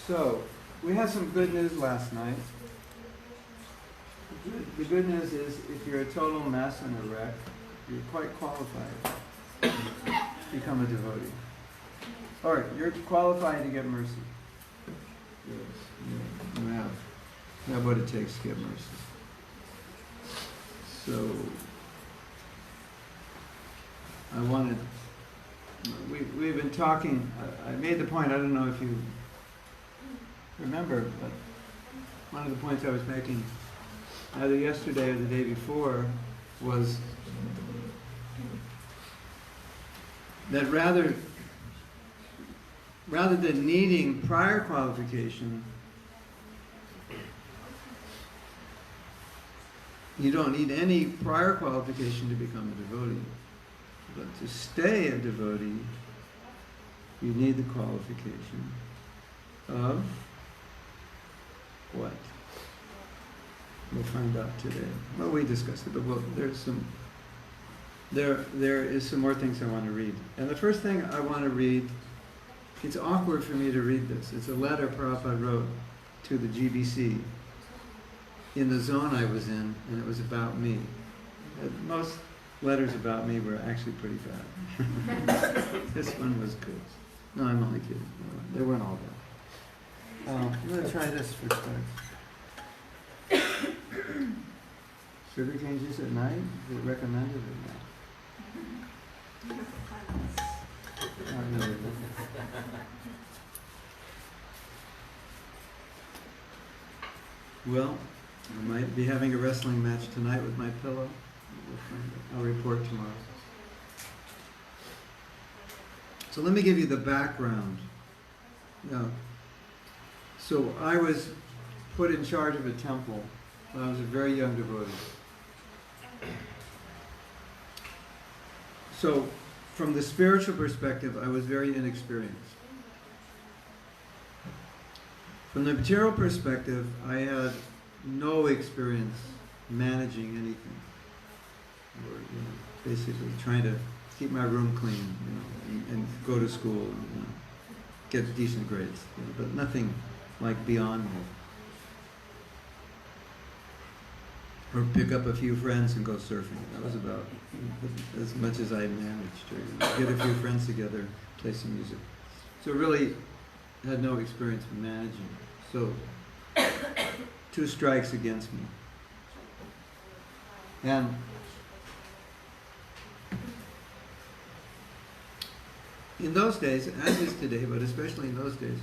So, we had some good news last night. The good news is, if you're a total mess and a wreck, you're quite qualified to become a devotee. Or, you're qualified to get mercy. Yes, you have what it takes to get mercy. So, we've been talking, I made the point, I don't know if you remember, but one of the points I was making either yesterday or the day before was that rather than needing prior qualification, you don't need any prior qualification to become a devotee. But to stay a devotee, you need the qualification of what? We'll find out today. Well, we discussed it, but there is some more things I want to read. And the first thing I want to read, it's awkward for me to read this. It's a letter Prabhupada wrote to the GBC in the zone I was in, and it was about me. Most letters about me were actually pretty bad. This one was good. No, I'm only kidding. They weren't all bad. I'm going to try this for starts. Sugar cane juice at night? Is it recommended or not? Not really. Well, I might be having a wrestling match tonight with my pillow. I'll report tomorrow. So let me give you the background. So I was put in charge of a temple when I was a very young devotee. So from the spiritual perspective, I was very inexperienced. From the material perspective, I had no experience managing anything. Or, basically trying to keep my room clean, and go to school and get decent grades, but nothing like beyond me. Or pick up a few friends and go surfing. That was about as much as I managed. Or get a few friends together, play some music. So really had no experience in managing. So 2 strikes against me. And in those days, as is today, but especially in those days,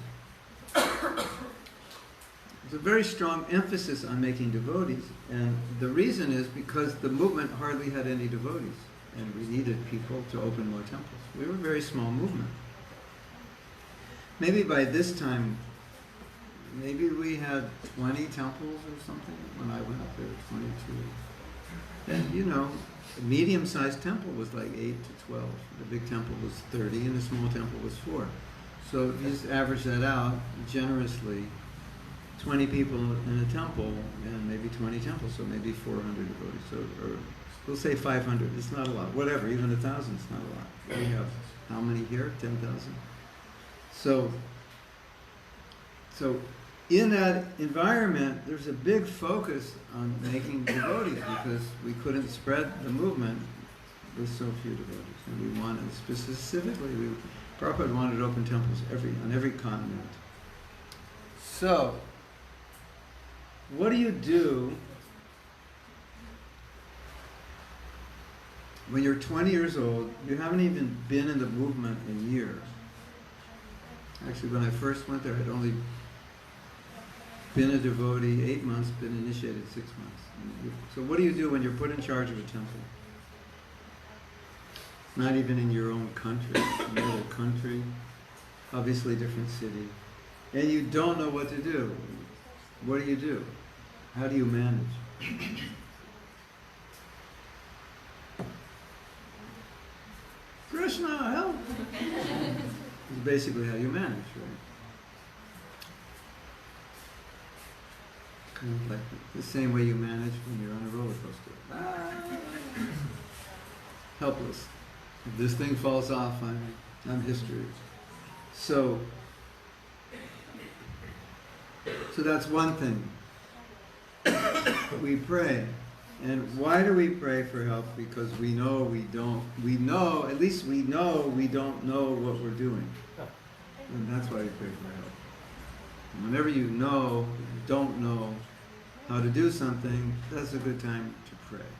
there's a very strong emphasis on making devotees. And the reason is because the movement hardly had any devotees, and we needed people to open more temples. We were a very small movement. Maybe by this time, maybe we had 20 temples or something when I went up there, 22. And a medium-sized temple was like 8 to 12. The big temple was 30, and the small temple was 4. So if you just average that out generously, 20 people in a temple and maybe 20 temples, so maybe 400 devotees. So, or we'll say 500. It's not a lot. Whatever, even 1,000 is not a lot. We have how many here? 10,000. So in that environment, there's a big focus on making devotees because we couldn't spread the movement with so few devotees. And we wanted, specifically, Prabhupada wanted open temples on every continent. So, what do you do when you're 20 years old, you haven't even been in the movement a year? Actually, when I first went there, I'd only been a devotee 8 months, been initiated 6 months. So what do you do when you're put in charge of a temple? Not even in your own country, another country, obviously different city, and you don't know what to do. What do? How do you manage? Krishna, help! It's basically how you manage, right? Kind of like the same way you manage when you're on a roller coaster. Helpless. If this thing falls off, I'm history. So that's one thing. We pray. And why do we pray for help? Because we know we don't know what we're doing. And that's why we pray for help. And whenever you don't know how to do something, that's a good time to pray.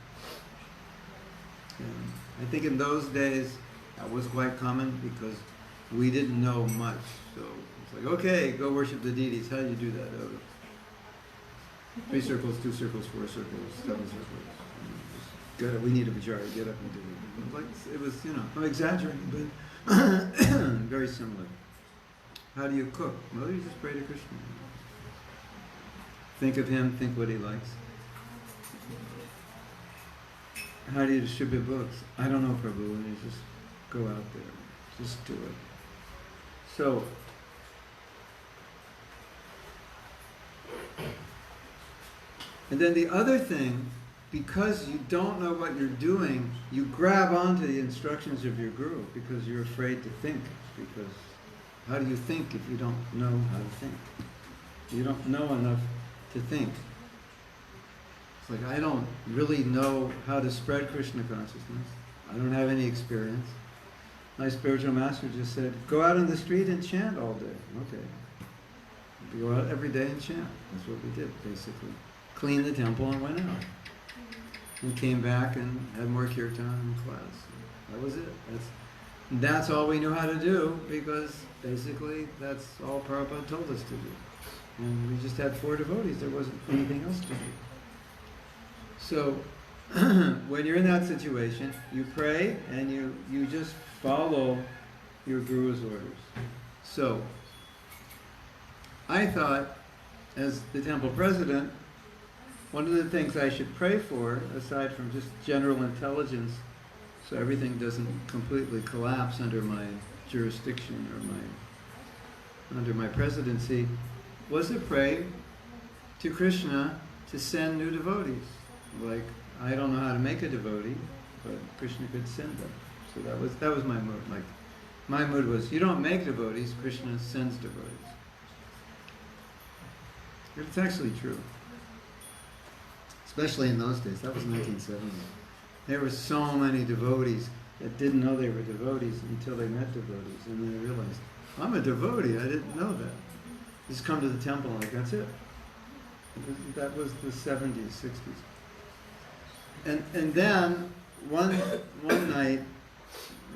And I think in those days that was quite common because we didn't know much. So it's like, okay, go worship the deities. How do you do that? 3 circles, 2 circles, 4 circles, 7 circles. Get up, we need a vajra, get up and do it. Like, it was, I'm exaggerating, but very similar. How do you cook? Well, you just pray to Krishna. Think of him, think what he likes. How do you distribute books? I don't know, Prabhu, and you just go out there. Just do it. So, and then the other thing, because you don't know what you're doing, you grab onto the instructions of your guru because you're afraid to think. Because how do you think if you don't know how to think? You don't know enough to think. It's like, I don't really know how to spread Krishna consciousness. I don't have any experience. My spiritual master just said, go out on the street and chant all day. Okay. We go out every day and chant. That's what we did, basically. Cleaned the temple and went out. And came back and had more kirtan in class. That was it. That's all we knew how to do, because basically that's all Prabhupada told us to do. And we just had 4 devotees. There wasn't anything else to do. So when you're in that situation, you pray and you just follow your guru's orders. So I thought, as the temple president, one of the things I should pray for, aside from just general intelligence, so everything doesn't completely collapse under my jurisdiction or under my presidency, was to pray to Krishna to send new devotees. Like, I don't know how to make a devotee, but Krishna could send them. So that was my mood. Like, my mood was, you don't make devotees, Krishna sends devotees. It's actually true. Especially in those days. That was 1970. There were so many devotees that didn't know they were devotees until they met devotees. And then they realized, I'm a devotee, I didn't know that. Just come to the temple, like, that's it. That was the 70s, 60s. And then one night,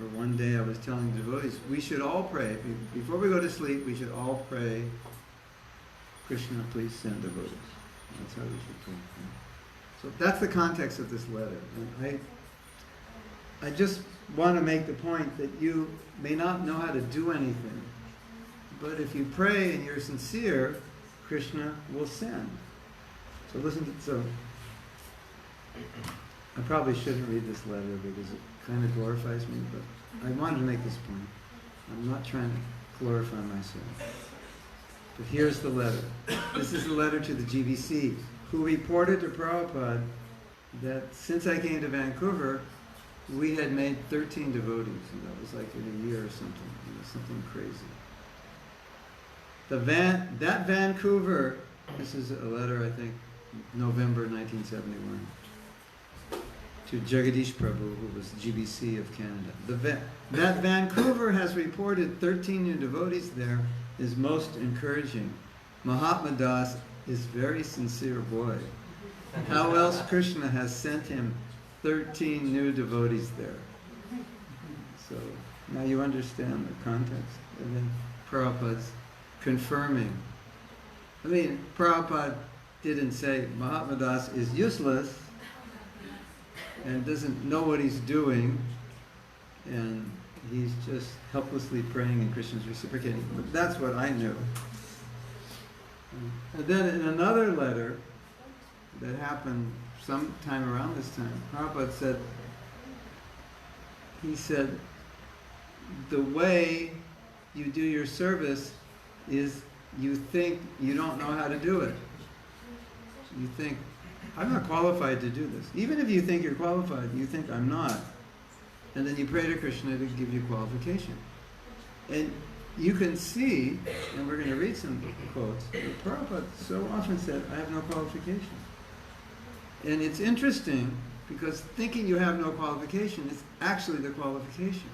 or one day, I was telling the devotees, we should all pray. Before we go to sleep, we should all pray, Krishna, please send devotees. That's how we should pray. So that's the context of this letter. And I just want to make the point that you may not know how to do anything, but if you pray and you're sincere, Krishna will send. So I probably shouldn't read this letter because it kind of glorifies me, but I wanted to make this point. I'm not trying to glorify myself. But here's the letter. This is the letter to the GBC, who reported to Prabhupada that since I came to Vancouver, we had made 13 devotees, and that was like in a year or something. It was something crazy. That Vancouver, this is a letter, I think, November 1971, to Jagadish Prabhu, who was GBC of Canada. That Vancouver has reported 13 new devotees there is most encouraging. Mahatma Das is very sincere boy. How else Krishna has sent him 13 new devotees there? So now you understand the context. And then Prabhupada's confirming. I mean, Prabhupada didn't say Mahatma Das is useless and doesn't know what he's doing, and he's just helplessly praying and Krishna's reciprocating. But that's what I knew. And then in another letter that happened sometime around this time, Prabhupada said, he said, the way you do your service is you think you don't know how to do it. You think, I'm not qualified to do this. Even if you think you're qualified, you think I'm not. And then you pray to Krishna to give you qualification. And you can see, and we're going to read some quotes, that Prabhupada so often said, I have no qualification. And it's interesting, because thinking you have no qualification is actually the qualification.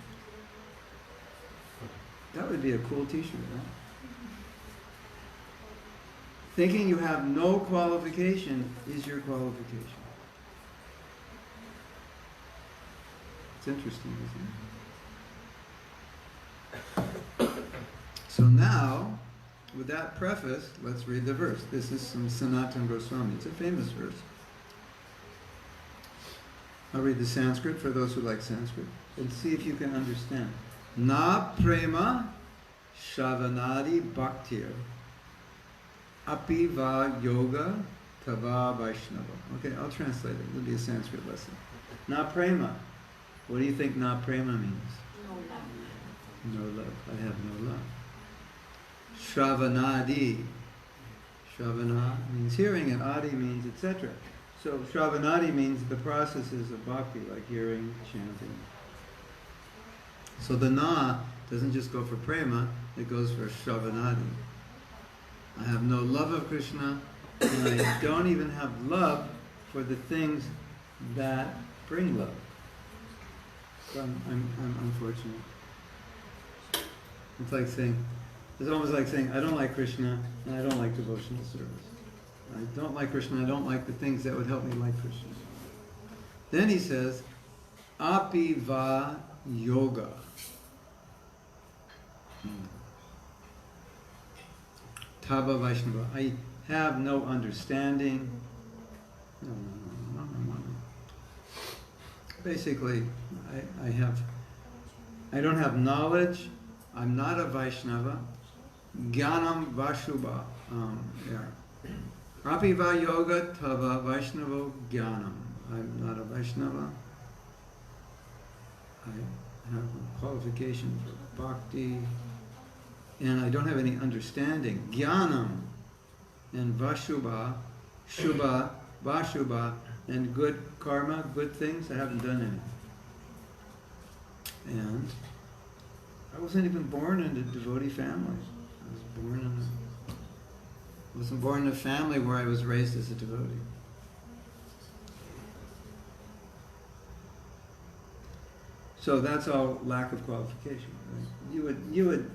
That would be a cool t-shirt, right? Thinking you have no qualification is your qualification. It's interesting, isn't it? So now, with that preface, let's read the verse. This is from Sanatana Goswami. It's a famous verse. I'll read the Sanskrit for those who like Sanskrit, and see if you can understand. Na prema shavanadi bhaktir api va yoga tava vaishnava. Okay, I'll translate it. It'll be a Sanskrit lesson. Na prema. What do you think na prema means? No love. I have no love. Shravanadi. Shravana means hearing, and adi means etc. So Shravanadi means the processes of bhakti, like hearing, chanting. So the na doesn't just go for prema, it goes for Shravanadi. I have no love of Krishna, and I don't even have love for the things that bring love. So I'm unfortunate. It's almost like saying, I don't like Krishna, and I don't like devotional service. I don't like Krishna, I don't like the things that would help me like Krishna. Then he says, api va yoga. Tava Vaishnava. I have no understanding. No. Basically, I don't have knowledge. I'm not a Vaishnava. Jnanam Vashubha. Api va yoga tava Vaishnava jnanam. I'm not a Vaishnava. I have a qualification for bhakti. And I don't have any understanding. Jnanam and Vashubha, Shubha, Vashubha, and good karma, good things, I haven't done any. And I wasn't even born in a devotee family. I wasn't born in a family where I was raised as a devotee. So that's all lack of qualification. Right? You would,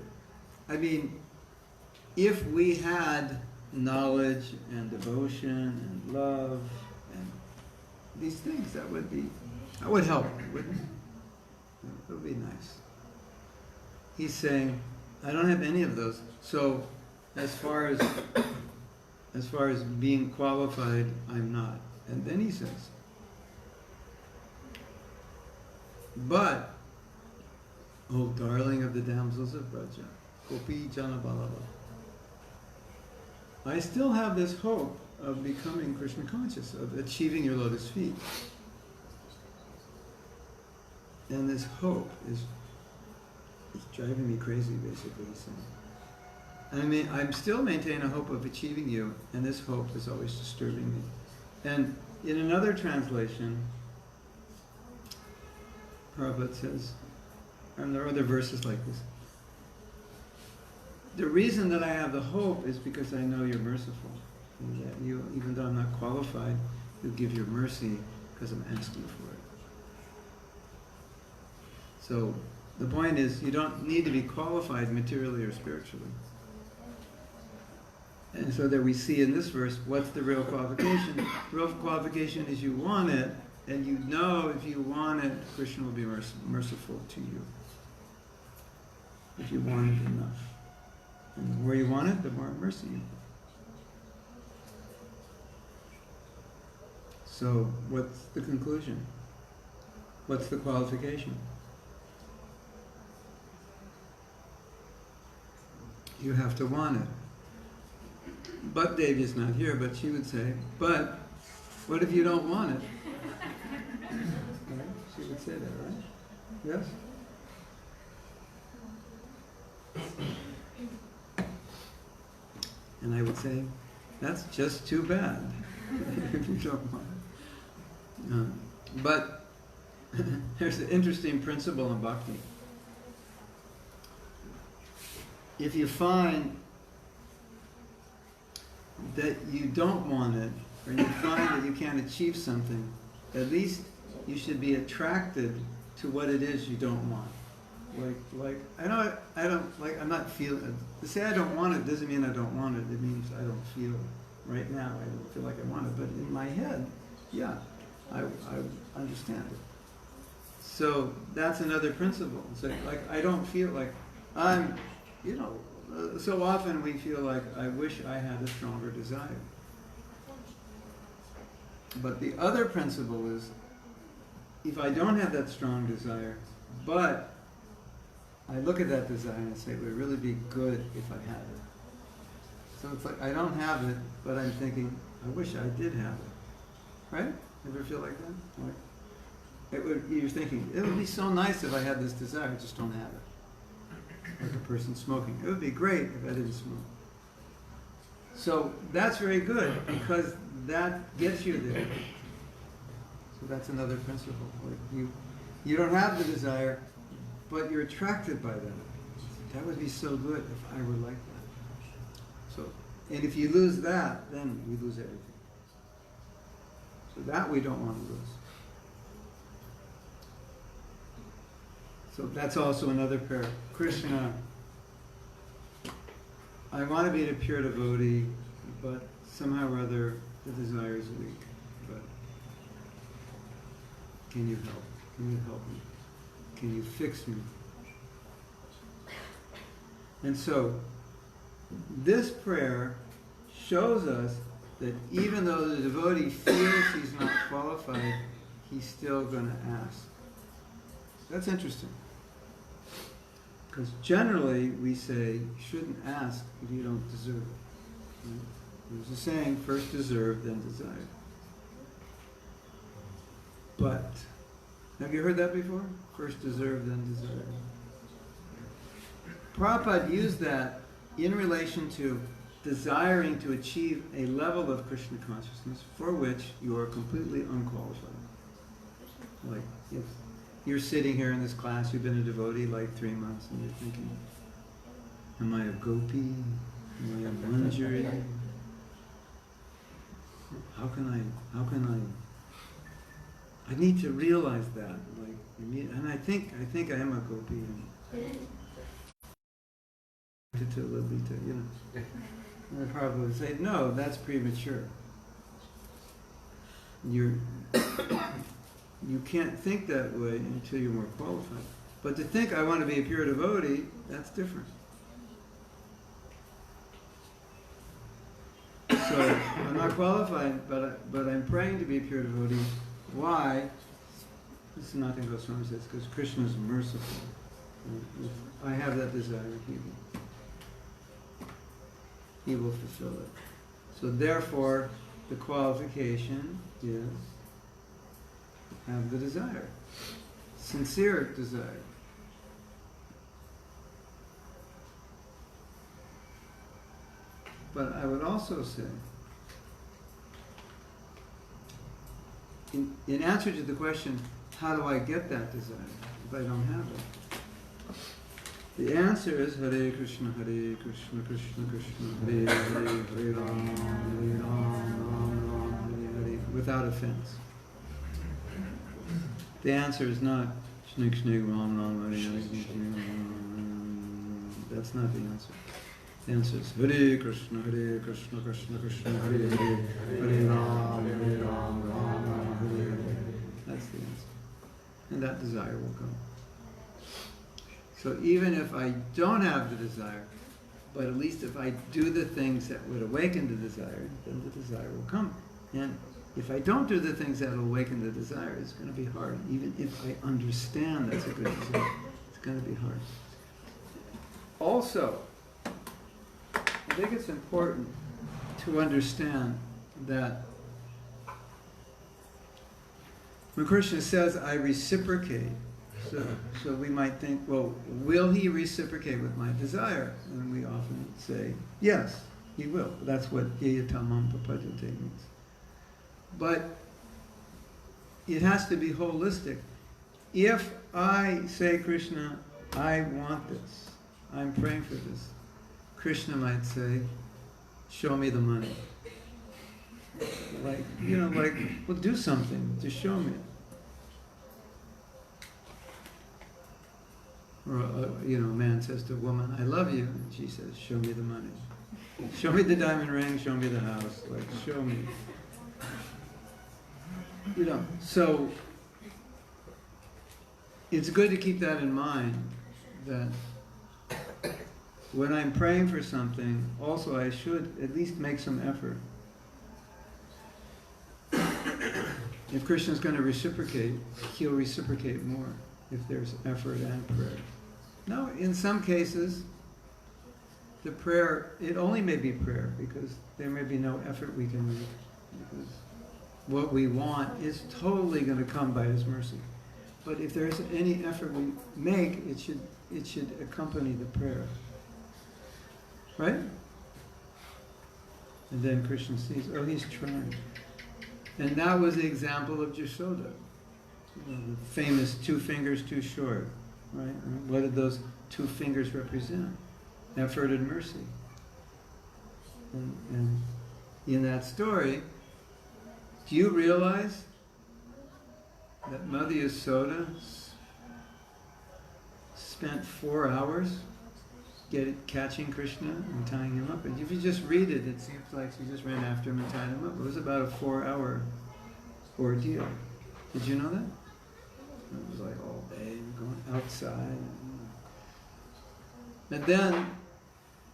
I mean, if we had knowledge and devotion and love and these things, that would help, wouldn't it? It would be nice. He's saying, I don't have any of those. So as far as being qualified, I'm not. And then he says, but, oh darling of the damsels of Braja, Gopi Jana Balava, I still have this hope of becoming Krishna conscious, of achieving your lotus feet. And this hope is driving me crazy, basically, he's saying. I mean, I still maintain a hope of achieving you, and this hope is always disturbing me. And in another translation, Prabhupada says, and there are other verses like this, the reason that I have the hope is because I know you're merciful. And that you, even though I'm not qualified, you'll give your mercy because I'm asking for it. So the point is, you don't need to be qualified materially or spiritually. And so that we see in this verse, what's the real qualification? The real qualification is you want it, and you know if you want it, Krishna will be merciful to you. If you want it enough. And the more you want it, the more mercy you get. So, what's the conclusion? What's the qualification? You have to want it. But Devi's not here, but she would say, but what if you don't want it? Right? She would say that, right? Yes? And I would say, that's just too bad if you don't want it. But there's an interesting principle in bhakti. if you find that you don't want it, or you find that you can't achieve something, at least you should be attracted to what it is you don't want. I'm not feeling, to say I don't want it doesn't mean I don't want it. It means I don't feel, right now, I don't feel like I want it. But in my head, yeah, I understand it. So that's another principle. So I don't feel like I'm, so often we feel like I wish I had a stronger desire. But the other principle is, if I don't have that strong desire, but I look at that desire and say, it would really be good if I had it. So it's like, I don't have it, but I'm thinking, I wish I did have it. Right? Ever feel like that? You're thinking, it would be so nice if I had this desire, I just don't have it. Like a person smoking. It would be great if I didn't smoke. So that's very good, because that gets you there. So that's another principle. You don't have the desire, but you're attracted by that. That would be so good if I were like that. So, and if you lose that, then we lose everything. So that we don't want to lose. So that's also another prayer. Krishna, I want to be a pure devotee, but somehow or other the desire is weak. But can you help? Can you help me? Can you fix me? And so this prayer shows us that even though the devotee feels he's not qualified, he's still going to ask. That's interesting. Because generally we say you shouldn't ask if you don't deserve it. Right? There's a saying, first deserve, then desire. But, have you heard that before? First deserve, then desire. Prabhupada used that in relation to desiring to achieve a level of Krishna consciousness for which you are completely unqualified. Like, if you're sitting here in this class, you've been a devotee like 3 months, and you're thinking, am I a gopi? Am I a manjari? How can I need to realize that, and I think I am a gopi, and to Lalita, And I probably would say, no, that's premature. You can't think that way until you're more qualified. But to think I want to be a pure devotee, that's different. So I'm not qualified, but I'm praying to be a pure devotee. Why? This is nothing Goswami says, because Krishna is merciful. If I have that desire, he will fulfill it. So therefore, the qualification is have the desire. Sincere desire. But I would also say, in answer to the question, how do I get that desire if I don't have it? The answer is Hare Krishna, Krishna Krishna, Hare Hare, Hare Ram, Hare Ram, Hare Hare, without offense. The answer is not Shnik Shnik Ram Ram Hare Hare. That's not the answer. The answer is Hare Krishna, Krishna Krishna, Hare Hare, Hare Ram, Ram Ram, Hare Hare. That's the answer. And that desire will come. So even if I don't have the desire, but at least if I do the things that would awaken the desire, then the desire will come. And if I don't do the things that will awaken the desire, it's going to be hard. Even if I understand that's a good desire, it's going to be hard. Also, I think it's important to understand that when Krishna says, I reciprocate, so we might think, well, will he reciprocate with my desire? And we often say, yes, he will. That's what yayatamam papajate means. But it has to be holistic. If I say, Krishna, I want this, I'm praying for this, Krishna might say, show me the money. Like, well, do something to show me. Or, a man says to a woman, I love you. And she says, show me the money. Show me the diamond ring, show me the house. Like, show me. So it's good to keep that in mind, that when I'm praying for something, also I should at least make some effort. If Krishna's going to reciprocate, he'll reciprocate more if there's effort and prayer. Now, in some cases, the prayer, it only may be prayer, because there may be no effort we can make, because what we want is totally going to come by His mercy. But if there's any effort we make, it should accompany the prayer. Right? And then Krishna sees, oh, he's trying. And that was the example of Jashoda. The famous 2 fingers too short. Right? What did those 2 fingers represent? Effort and mercy. And in that story, do you realize that Mother Yasoda spent 4 hours catching Krishna and tying him up? And if you just read it, it seems like she just ran after him and tied him up. It was about a 4-hour ordeal. Did you know that? It was like all day, going outside. And then,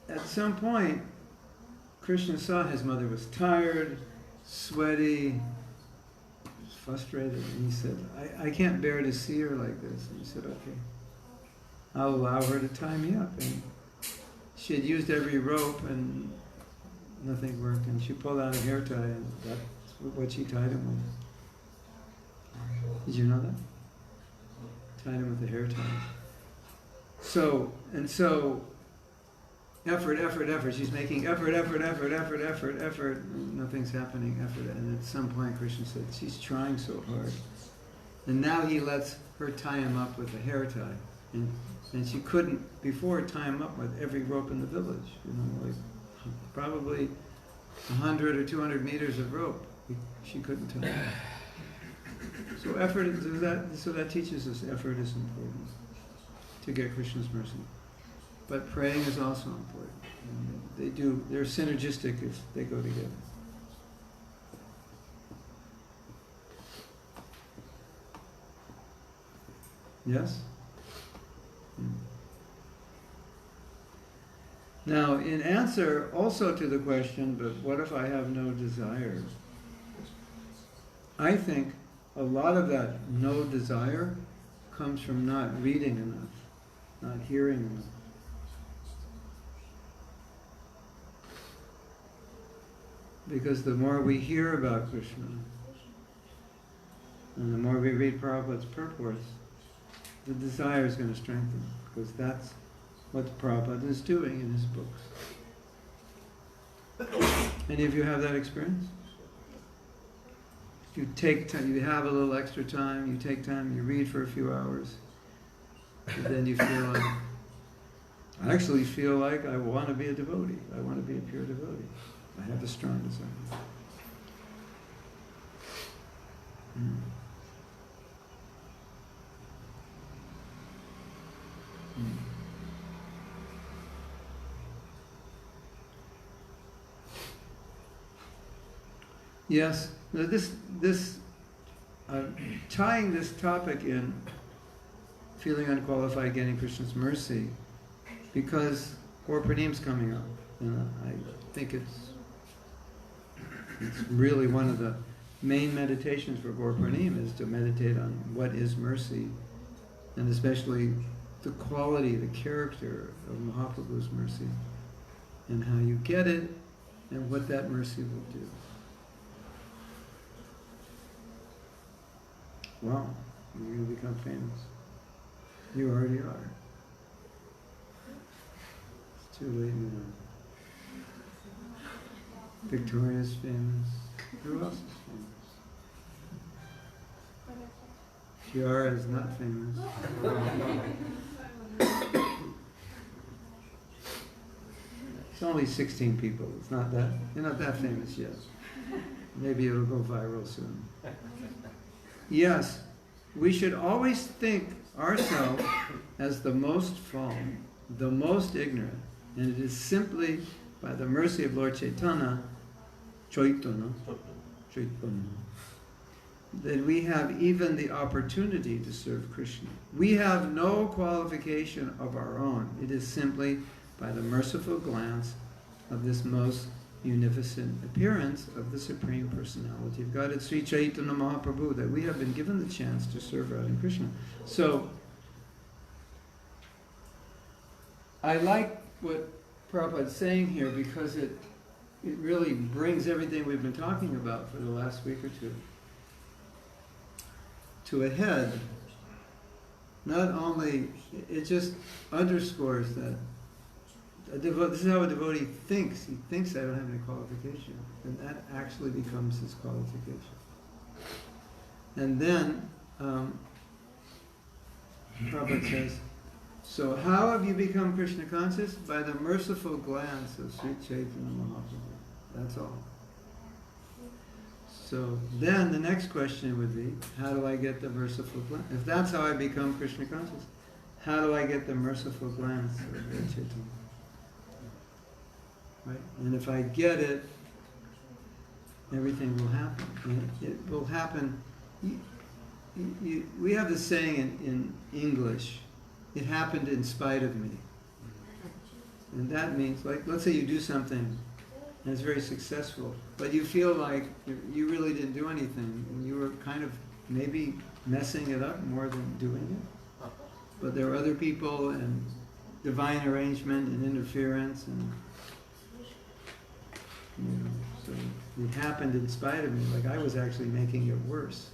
at some point, Krishna saw his mother was tired, sweaty, frustrated, and he said, I can't bear to see her like this. And he said, okay, I'll allow her to tie me up. And she had used every rope and nothing worked, and she pulled out a hair tie, and that's what she tied him with. Did you know that? Tied him with a hair tie. So, effort. She's making effort. Nothing's happening, effort. And at some point, Krishna said, she's trying so hard. And now he lets her tie him up with a hair tie. And she couldn't before tie him up with every rope in the village. Like probably 100 or 200 meters of rope. She couldn't tie him. So that teaches us effort is important to get Krishna's mercy. But praying is also important. And they're synergistic if they go together. Yes? Now, in answer also to the question, but what if I have no desire? I think a lot of that no desire comes from not reading enough, not hearing enough. Because the more we hear about Krishna, and the more we read Prabhupada's purports, the desire is going to strengthen, because that's what Prabhupada is doing in his books. Any of you have that experience? You take time, you have a little extra time, you take time, you read for a few hours, and then you feel like, I actually feel like I want to be a devotee. I want to be a pure devotee. I have a strong desire. Yes, tying this topic in, feeling unqualified, getting Krishna's mercy, because Gaur Purnim's coming up, and I think it's really one of the main meditations for Gaur Purnim is to meditate on what is mercy, and especially the quality, the character of Mahaprabhu's mercy, and how you get it, and what that mercy will do. Wow, you're going to become famous. You already are. It's too late now. Victoria's famous. Who else is famous? Chiara is not famous. It's only 16 people. It's not that, you're not that famous yet. Maybe it'll go viral soon. Yes, we should always think ourselves as the most fallen, the most ignorant, and it is simply by the mercy of Lord Chaitanya, that we have even the opportunity to serve Krishna. We have no qualification of our own. It is simply by the merciful glance of this most munificent appearance of the Supreme Personality of God. It's Sri Chaitanya Mahaprabhu that we have been given the chance to serve Radha and Krishna. So, I like what Prabhupada's saying here because it really brings everything we've been talking about for the last week or two to a head. Not only, it just underscores that this is how a devotee thinks. He thinks I don't have any qualification. And that actually becomes his qualification. And then, Prabhupada says, so how have you become Krishna conscious? By the merciful glance of Sri Chaitanya Mahaprabhu. That's all. So then the next question would be, how do I get the merciful glance? If that's how I become Krishna conscious, how do I get the merciful glance of Lord Chaitanya? Right? And if I get it, everything will happen. And it will happen. We have this saying in English, it happened in spite of me. And that means, like, let's say you do something and it's very successful, but you feel like you really didn't do anything, and you were kind of maybe messing it up more than doing it. But there are other people and divine arrangement and interference, and so it happened in spite of me, like I was actually making it worse.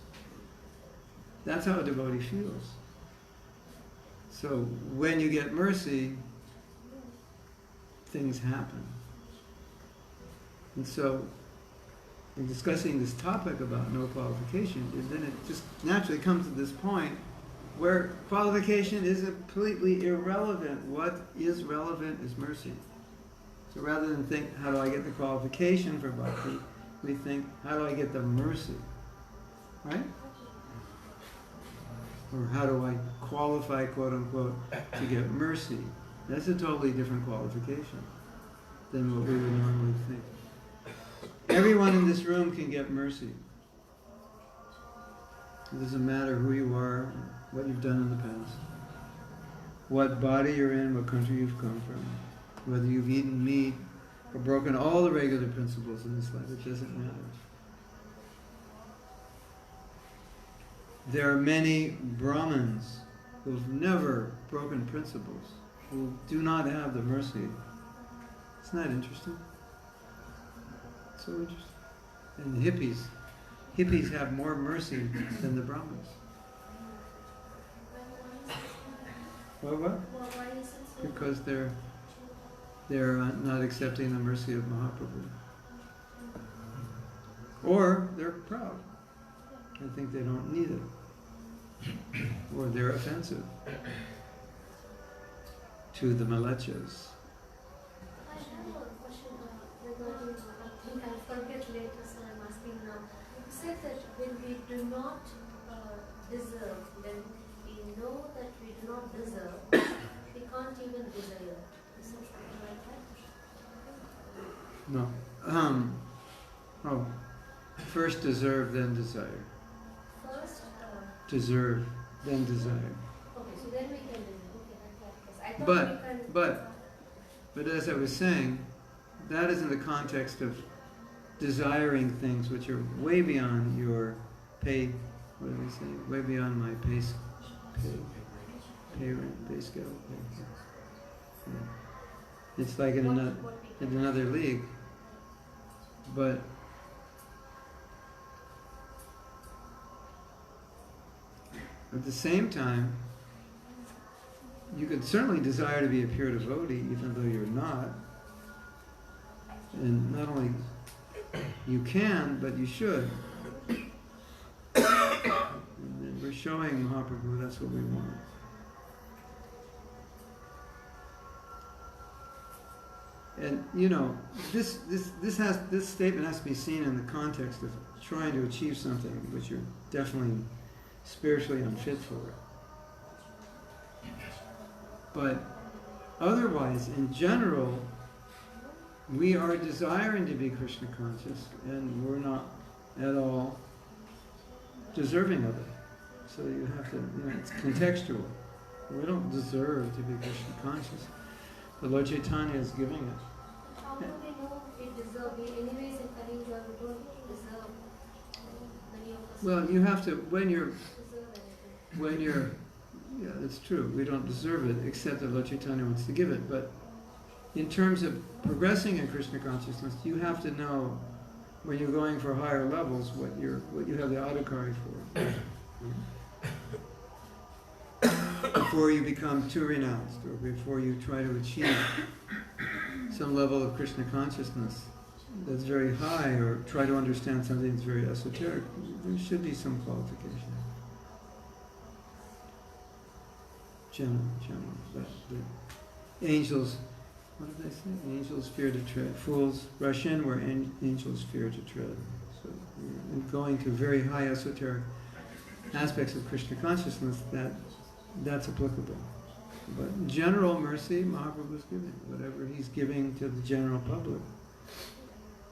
That's how a devotee feels. So when you get mercy, things happen. And so, in discussing this topic about no qualification, then it just naturally comes to this point where qualification is completely irrelevant. What is relevant is mercy. So rather than think, how do I get the qualification for bhakti, we think, how do I get the mercy? Right? Or how do I qualify, quote unquote, to get mercy? That's a totally different qualification than what we would normally think. Everyone in this room can get mercy. It doesn't matter who you are, what you've done in the past, what body you're in, what country you've come from, whether you've eaten meat or broken all the regular principles in this life, it doesn't matter. There are many Brahmins who've never broken principles, who do not have the mercy. Isn't that interesting? So interesting. And the hippies have more mercy than the Brahmins. What? Because they're not accepting the mercy of Mahaprabhu. Or they're proud and think they don't need it. Or they're offensive to the Malechas. I have a question regarding, I forget later, so I'm asking now. You said that when we do not deserve, when we know that we do not deserve, we can't even desire. Is it something like that? No. First deserve, then desire. First? Deserve, then desire. Okay, so then we can desire. Okay, I thought we can... But as I was saying, that is in the context of desiring things which are way beyond your pay, what do we say? Way beyond my pay scale. Yeah. It's like in another league. But at the same time, you could certainly desire to be a pure devotee even though you're not. And not only you can, but you should. And we're showing Mahaprabhu that's what we want. And this statement has to be seen in the context of trying to achieve something which you're definitely spiritually unfit for. But otherwise, in general, we are desiring to be Krishna conscious, and we're not at all deserving of it. So you have to, it's contextual. We don't deserve to be Krishna conscious. The Lord Chaitanya is giving it. How do we know we deserve? Anyways, in Kali Yuga, we don't deserve. Many of us Well, you have to, when you're, deserve anything. yeah, that's true. We don't deserve it, except that Lord Chaitanya wants to give it. But in terms of progressing in Krishna consciousness, you have to know when you're going for higher levels what you have the adhikari for. Before you become too renounced, or before you try to achieve some level of Krishna consciousness that's very high, or try to understand something that's very esoteric, there should be some qualification. General. The angels, what did they say? Angels fear to tread. Fools rush in where angels fear to tread. So you're going to very high esoteric aspects of Krishna consciousness, that's applicable. But general mercy, Mahaprabhu is giving. Whatever he's giving to the general public,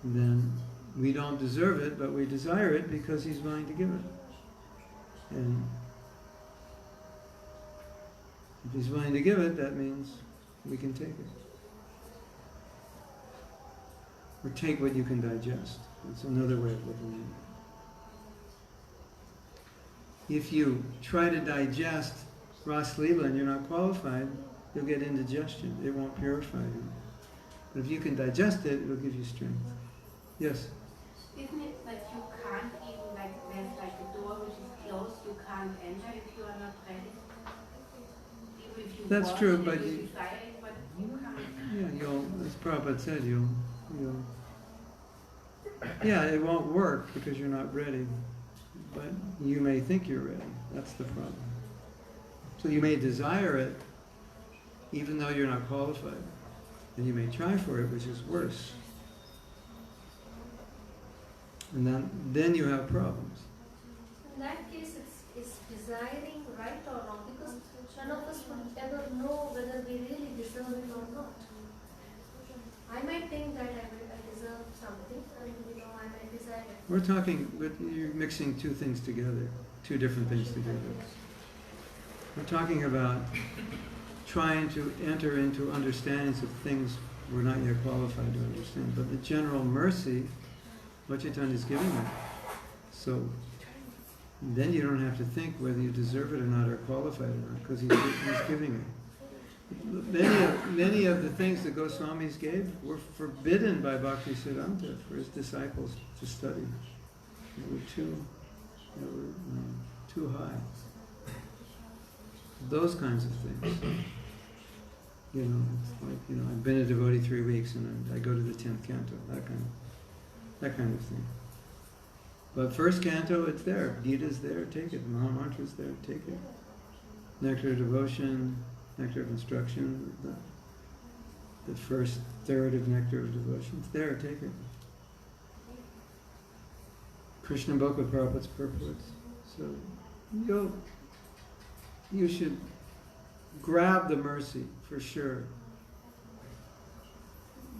then we don't deserve it, but we desire it because he's willing to give it. And if he's willing to give it, that means we can take it. Or take what you can digest. That's another way of looking at it. If you try to digest Ras Leela and you're not qualified, you'll get indigestion. It won't purify you. But if you can digest it, it'll give you strength. Yes? Isn't it that you can't even, there's a door which is closed, you can't enter if you are not ready? Even if you That's want true, it, but you desire it, but you can't. Yeah, as Prabhupada said, you'll yeah, it won't work because you're not ready. But you may think you're ready. That's the problem. So you may desire it even though you're not qualified. And you may try for it, which is worse. And then you have problems. In that case, it's desiring right or wrong, because none of us would ever know whether we really deserve it or not. I might think that I deserve something, and I might desire it. We're talking, you're mixing two things together, two different things together. We're talking about trying to enter into understandings of things we're not yet qualified to understand. But the general mercy, Lord Chaitanya is giving it. So then you don't have to think whether you deserve it or not, or qualified or not, because he's giving it. Many of the things that Goswamis gave were forbidden by Bhaktisiddhanta for his disciples to study. They were too high. Those kinds of things. It's like, I've been a devotee 3 weeks and I go to the 10th canto, that kind of thing. But first canto, it's there. Gita's there, take it. Mahamantra's there, take it. Nectar of devotion, nectar of instruction, the first third of nectar of devotion. It's there, take it. Krishna book with Prabhupada's purports. So you should grab the mercy for sure,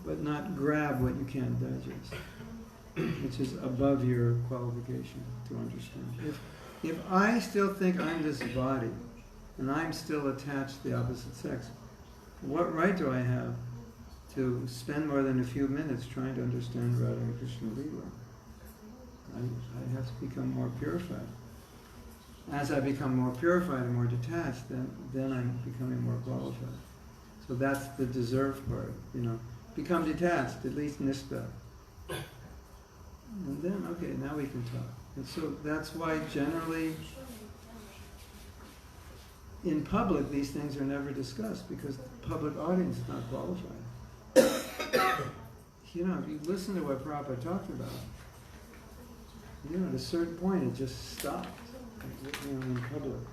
but not grab what you can't digest, which is above your qualification to understand. If I still think I'm this body, and I'm still attached to the opposite sex, what right do I have to spend more than a few minutes trying to understand Radha and Krishna Leela? I have to become more purified. As I become more purified and more detached, then I'm becoming more qualified. So that's the deserve part, Become detached, at least nista. And then, okay, now we can talk. And so that's why generally in public these things are never discussed, because the public audience is not qualified. If you listen to what Prabhupada talked about, at a certain point it just stopped. In public.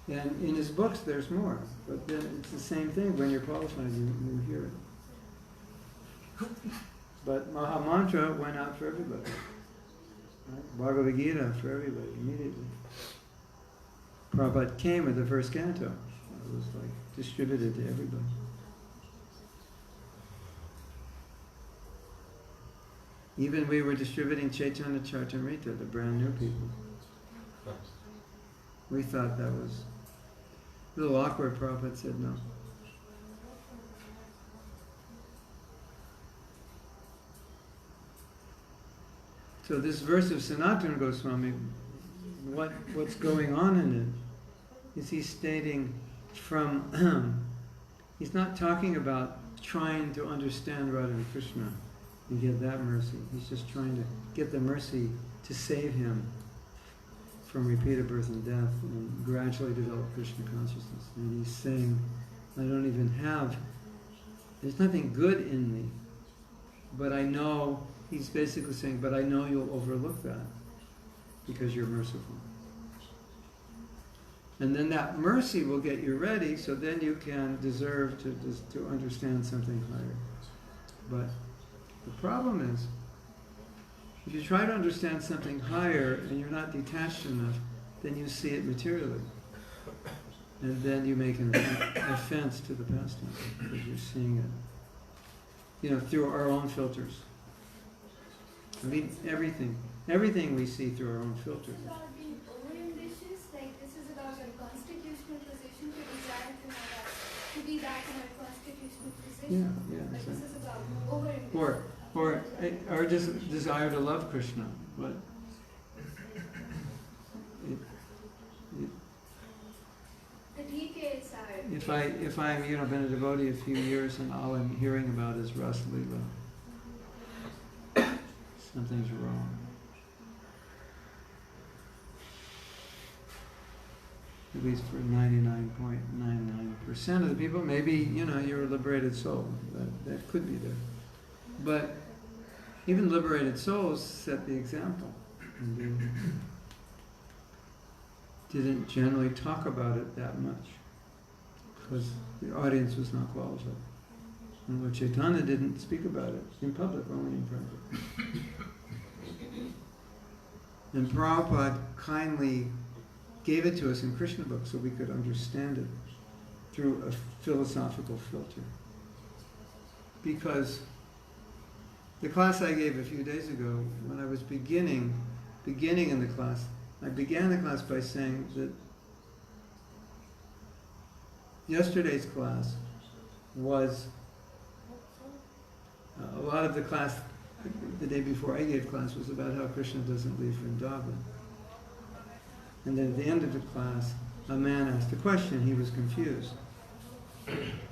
And in his books there's more, but then it's the same thing. When you're qualified, you hear it. But Maha Mantra went out for everybody. Right? Bhagavad Gita for everybody immediately. Prabhupada came with the first canto. It was like distributed to everybody. Even we were distributing Chaitanya Charitamrita, the brand new people. We thought that was a little awkward. Prabhupada said no. So this verse of Sanatana Goswami, what's going on in it is he's stating from, he's not talking about trying to understand Radha and Krishna and get that mercy. He's just trying to get the mercy to save him from repeated birth and death and gradually develop Krishna consciousness. And he's saying, I don't even have, there's nothing good in me, but I know, he's basically saying, but I know you'll overlook that because you're merciful. And then that mercy will get you ready, so then you can deserve to understand something higher. But the problem is, if you try to understand something higher and you're not detached enough, then you see it materially. And then you make an offense to the pastime because you're seeing it, through our own filters. I mean, everything we see through our own filters. It's about being over-ambitious, like this is about our constitutional position to desire to have that, to be back in our constitutional position. Yeah, Like exactly. this is about over-ambitious. Or just desire to love Krishna, but The decades are. if I'm been a devotee a few years and all I'm hearing about is Ras Leela, something's wrong. At least for 99.99% of the people, maybe you're a liberated soul. That could be there, but even liberated souls set the example. And they didn't generally talk about it that much because the audience was not qualified. And Lord Chaitanya didn't speak about it in public, only in private. And Prabhupada kindly gave it to us in Krishna books so we could understand it through a philosophical filter. Because the class I gave a few days ago, when I was beginning in the class, I began the class by saying that yesterday's class was a lot of the class the day before I gave class was about how Krishna doesn't leave Vrindavan. And then at the end of the class, a man asked a question. He was confused.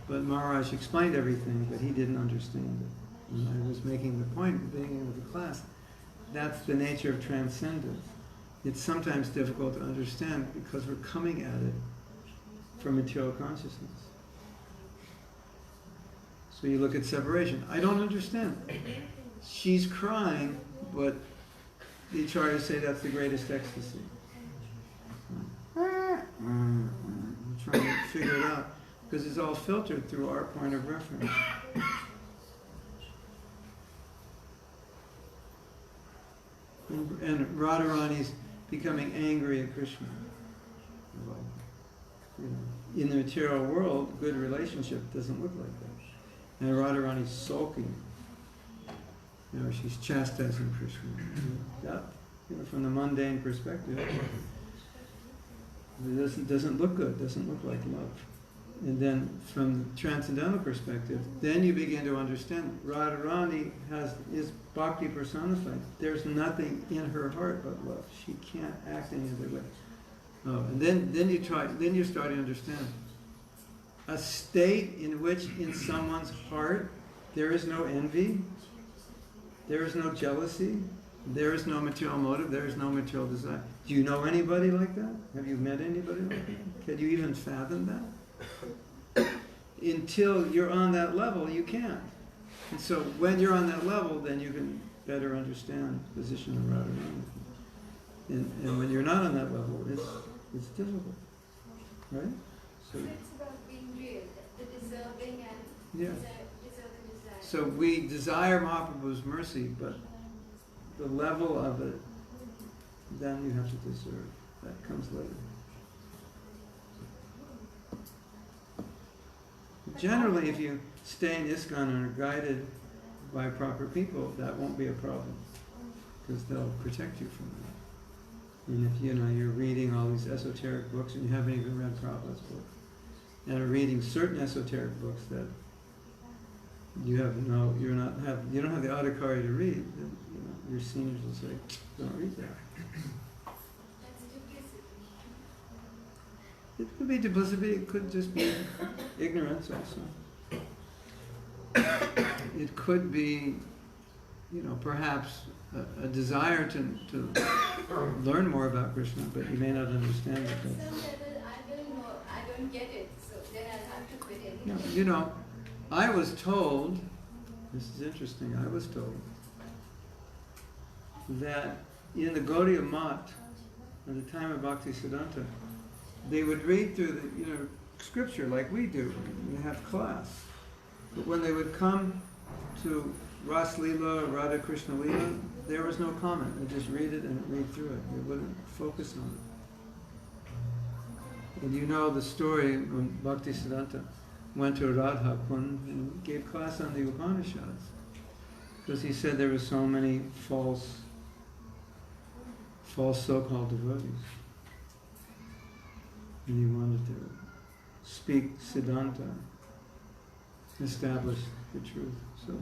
But Maharaj explained everything, but he didn't understand it. And I was making the point at the beginning of the class, that's the nature of transcendence. It's sometimes difficult to understand because we're coming at it from material consciousness. So you look at separation. I don't understand. She's crying, but the acharyas say that's the greatest ecstasy. I'm trying to figure it out because it's all filtered through our point of reference. And Radharani's becoming angry at Krishna. In the material world, good relationship doesn't look like that. And Radharani's sulking. She's chastising Krishna. That, from the mundane perspective, it doesn't look good, doesn't look like love. And then from the transcendental perspective, then you begin to understand Radharani is bhakti personified. There's nothing in her heart but love. She can't act any other way. And then you start to understand a state in which in someone's heart there is no envy, there is no jealousy, there is no material motive, there is no material desire. Do you know anybody like that? Have you met anybody like that? Can you even fathom that? Until you're on that level, you can't. And so when you're on that level, then you can better understand the position of Radharani. And when you're not on that level, it's difficult. Right? So it's about being real, the deserving and Yeah. deserving desire. So we desire Mahaprabhu's mercy, but the level of it, then you have to deserve. That comes later. Generally, if you stay in ISKCON and are guided by proper people, that won't be a problem, because they'll protect you from that. And if you're reading all these esoteric books and you haven't even read Prabhupada's book, and are reading certain esoteric books that you don't have the adhikari to read, then your seniors will say, don't read that. That's duplicity. It could be duplicity, it could just be ignorance also. It could be, perhaps a desire to learn more about Krishna, but you may not understand it. At some level, I don't get it, so then I'll have to quit it. No, I was told, this is interesting, I was told that in the Gaudiya Math, at the time of Bhakti Siddhanta, they would read through the scripture like we do. We have class. But when they would come to Ras Leela, Radha Krishna Leela, there was no comment. They just read it and read through it. They wouldn't focus on it. And you know the story when Bhakti Siddhanta went to Radha Kund and gave class on the Upanishads. Because he said there were so many false so-called devotees. And he wanted to speak Siddhanta, establish the truth. So,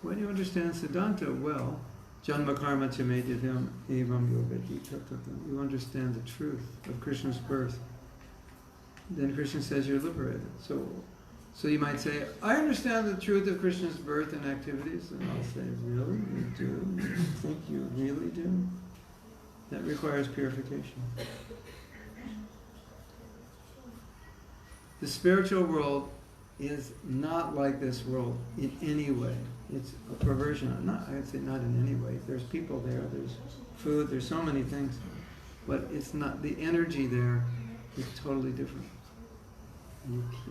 when you understand Siddhanta well, Janma Karma Chamedyavyam Evam Yogati Tattatam, you understand the truth of Krishna's birth, then Krishna says you're liberated. So you might say, I understand the truth of Krishna's birth and activities, and I'll say, really? You do? You think you really do? That requires purification. The spiritual world is not like this world in any way. It's a perversion. I'd say not in any way. There's people there, there's food, there's so many things. But it's not, the energy there is totally different.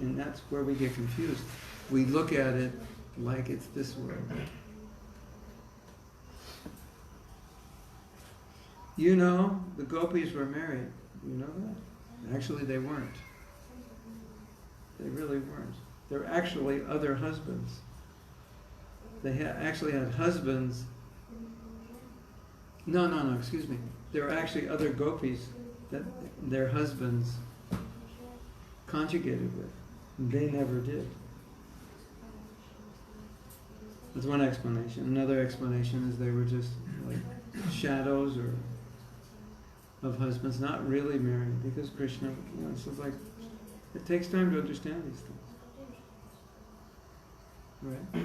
And that's where we get confused. We look at it like it's this world. The gopis were married. You know that? Actually, they weren't. They really weren't. There were actually other husbands. They actually had husbands. No, excuse me. There were actually other gopis that their husbands conjugated with. They never did. That's one explanation. Another explanation is they were just like shadows of husbands, not really married, because Krishna, so it's like, it takes time to understand these things. Right? I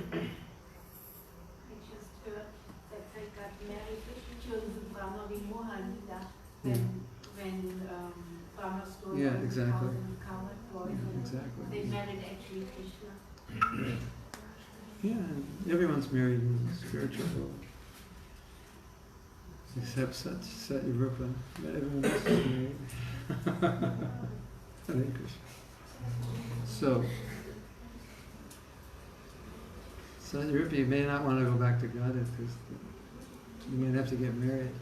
just heard that they got married during the Brahma Vimoha Lila, when Brahma stole Yeah, exactly. coward boys. Yeah, exactly. They married actually Krishna. Yeah, everyone's married in the spiritual world. Except Satyarupa. Everyone else is married. Hare Krishna. So, Satyarupa, you may not want to go back to Godhead because you might have to get married.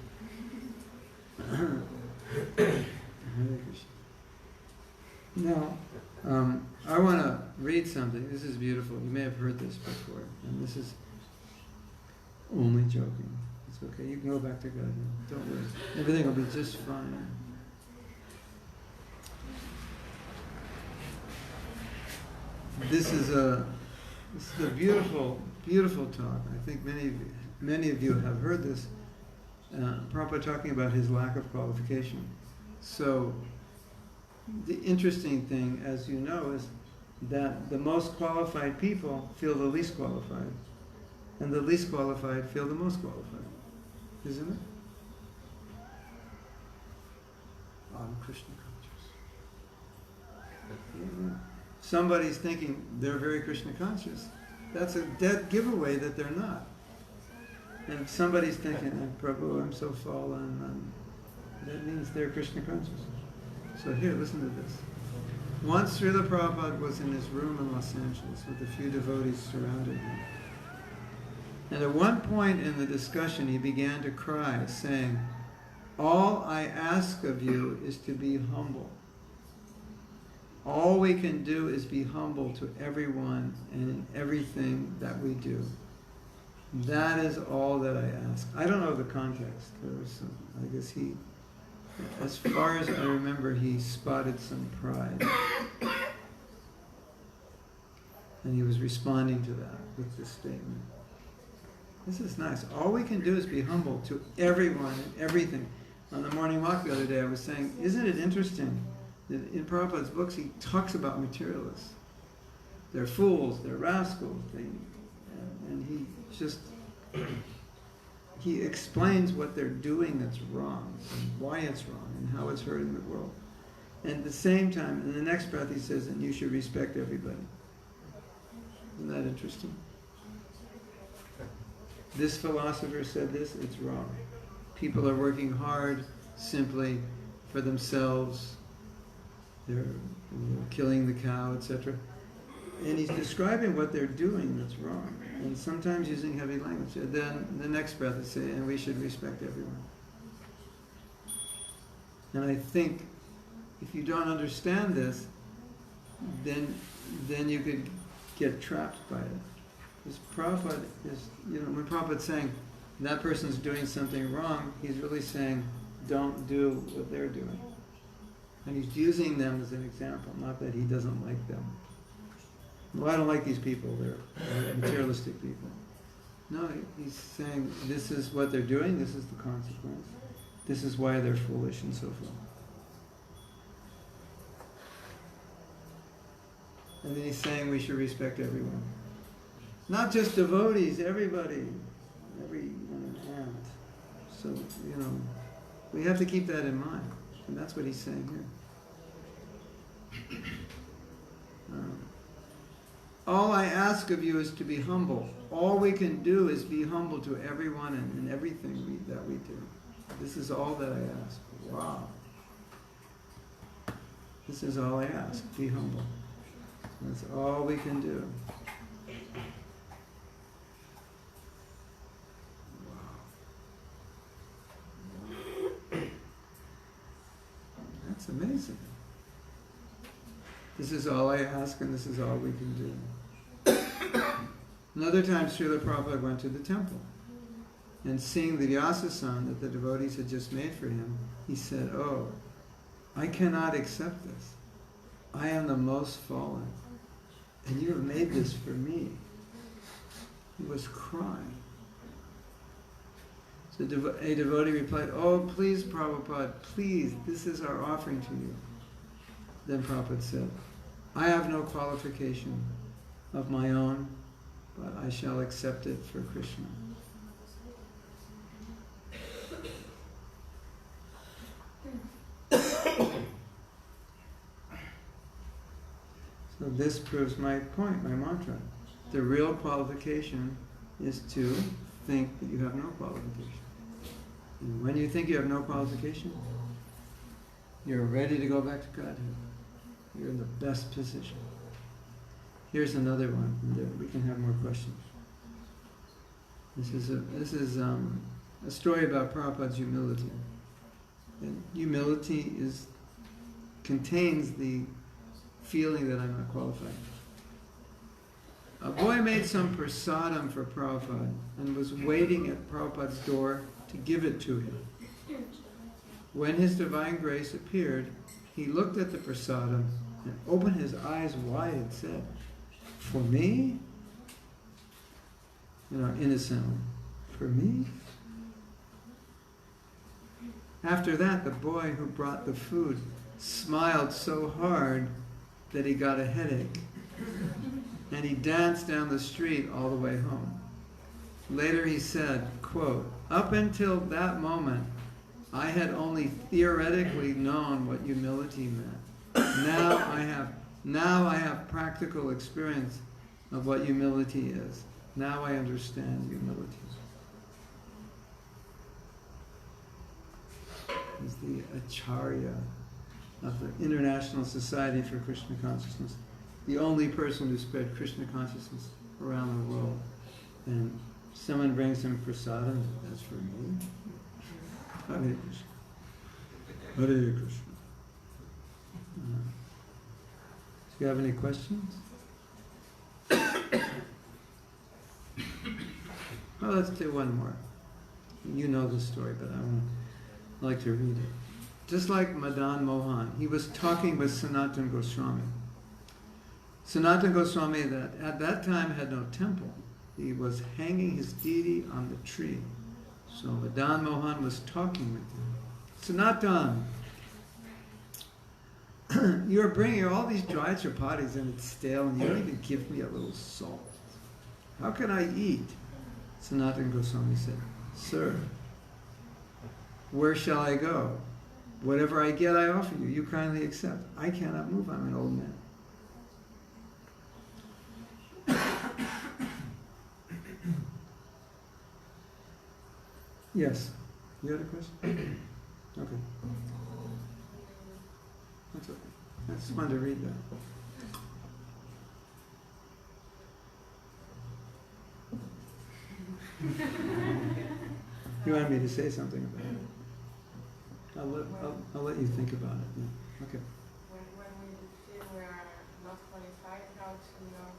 Hare Krishna. Now, I want to read something. This is beautiful. You may have heard this before, and this is only joking. It's okay. You can go back to God now. Don't worry. Everything will be just fine. This is a beautiful, beautiful talk. I think many of you have heard this. Prabhupada talking about his lack of qualification. So, the interesting thing, as you know, is that the most qualified people feel the least qualified, and the least qualified feel the most qualified. Isn't it? I'm Krishna conscious. Yeah. Somebody's thinking they're very Krishna conscious. That's a dead giveaway that they're not. And if somebody's thinking, oh, Prabhu, I'm so fallen, that means they're Krishna conscious. So here, listen to this. Once Srila Prabhupada was in his room in Los Angeles with a few devotees surrounding him. And at one point in the discussion, he began to cry, saying, "All I ask of you is to be humble. All we can do is be humble to everyone and in everything that we do. That is all that I ask." I don't know the context. There was some, I guess he, as far as I remember, he spotted some pride. And he was responding to that with this statement. This is nice. All we can do is be humble to everyone and everything. On the morning walk the other day, I was saying, isn't it interesting that in Prabhupada's books he talks about materialists? They're fools, they're rascals, and he just, he explains what they're doing that's wrong, and why it's wrong, and how it's hurting the world. And at the same time, in the next breath he says, and you should respect everybody. Isn't that interesting? This philosopher said this, it's wrong. People are working hard simply for themselves. They're killing the cow, etc. And he's describing what they're doing that's wrong. And sometimes using heavy language. And then the next breath is saying, and we should respect everyone. And I think if you don't understand this, then you could get trapped by it. Because Prabhupada is, when Prabhupada's saying that person's doing something wrong, he's really saying, don't do what they're doing. And he's using them as an example, not that he doesn't like them. Well, I don't like these people, they're materialistic people. No, he's saying this is what they're doing, this is the consequence. This is why they're foolish and so forth. And then he's saying we should respect everyone. Not just devotees, everybody, everyone and. So, we have to keep that in mind. And that's what he's saying here. All I ask of you is to be humble. All we can do is be humble to everyone and in everything that we do. This is all that I ask. Wow. This is all I ask. Be humble. That's all we can do. That's amazing. This is all I ask and this is all we can do. Another time Srila Prabhupada went to the temple and seeing the Vyasa-san that the devotees had just made for him, he said, "Oh, I cannot accept this. I am the most fallen. And you have made this for me." He was crying. So a devotee replied, "Oh, please, Prabhupada, please, this is our offering to you." Then Prabhupada said, "I have no qualification of my own, but I shall accept it for Krishna." So this proves my point, my mantra. The real qualification is to think that you have no qualification. And when you think you have no qualification, you're ready to go back to Godhead. You're in the best position. Here's another one, and then we can have more questions. This is a story about Prabhupada's humility. And humility contains the feeling that I'm not qualified. A boy made some prasadam for Prabhupada and was waiting at Prabhupada's door to give it to him. When His Divine Grace appeared, he looked at the prasadam and opened his eyes wide and said, "For me?" Innocently. "For me?" After that, the boy who brought the food smiled so hard that he got a headache. And he danced down the street all the way home. Later he said, quote, "Up until that moment, I had only theoretically known what humility meant. Now I have practical experience of what humility is. Now I understand humility." He's the Acharya of the International Society for Krishna Consciousness, the only person who spread Krishna consciousness around the world. And someone brings him prasadam, that's for me. Hare Krishna. Hare Krishna. Do you have any questions? Well, let's do one more. You know the story, but I would like to read it. Just like Madan Mohan, he was talking with Sanatana Goswami. Sanatana Goswami, that at that time had no temple. He was hanging his deity on the tree. So Madan Mohan was talking with him. Sanatan, you're bringing all these dried chapatis and it's stale and you don't even give me a little salt. How can I eat? Sanatana Goswami said, Sir, where shall I go? Whatever I get, I offer you. You kindly accept. I cannot move. I'm an old man. Yes. You had a question? Okay. That's okay. I just wanted to read that. You wanted me to say something about it? I'll let you think about it. Yeah. Okay. When we feel we are not qualified, how to not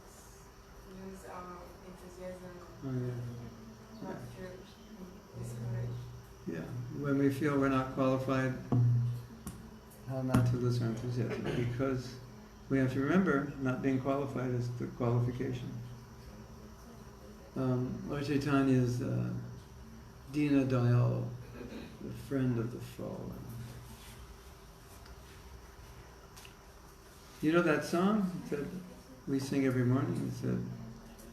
lose our enthusiasm, Oh, yeah. not feel discouraged. Yeah. When we feel we're not qualified, how not to lose our enthusiasm? Because we have to remember, not being qualified is the qualification. Lord Chaitanya is Dina Dayal, the friend of the fallen. You know that song that we sing every morning? It said,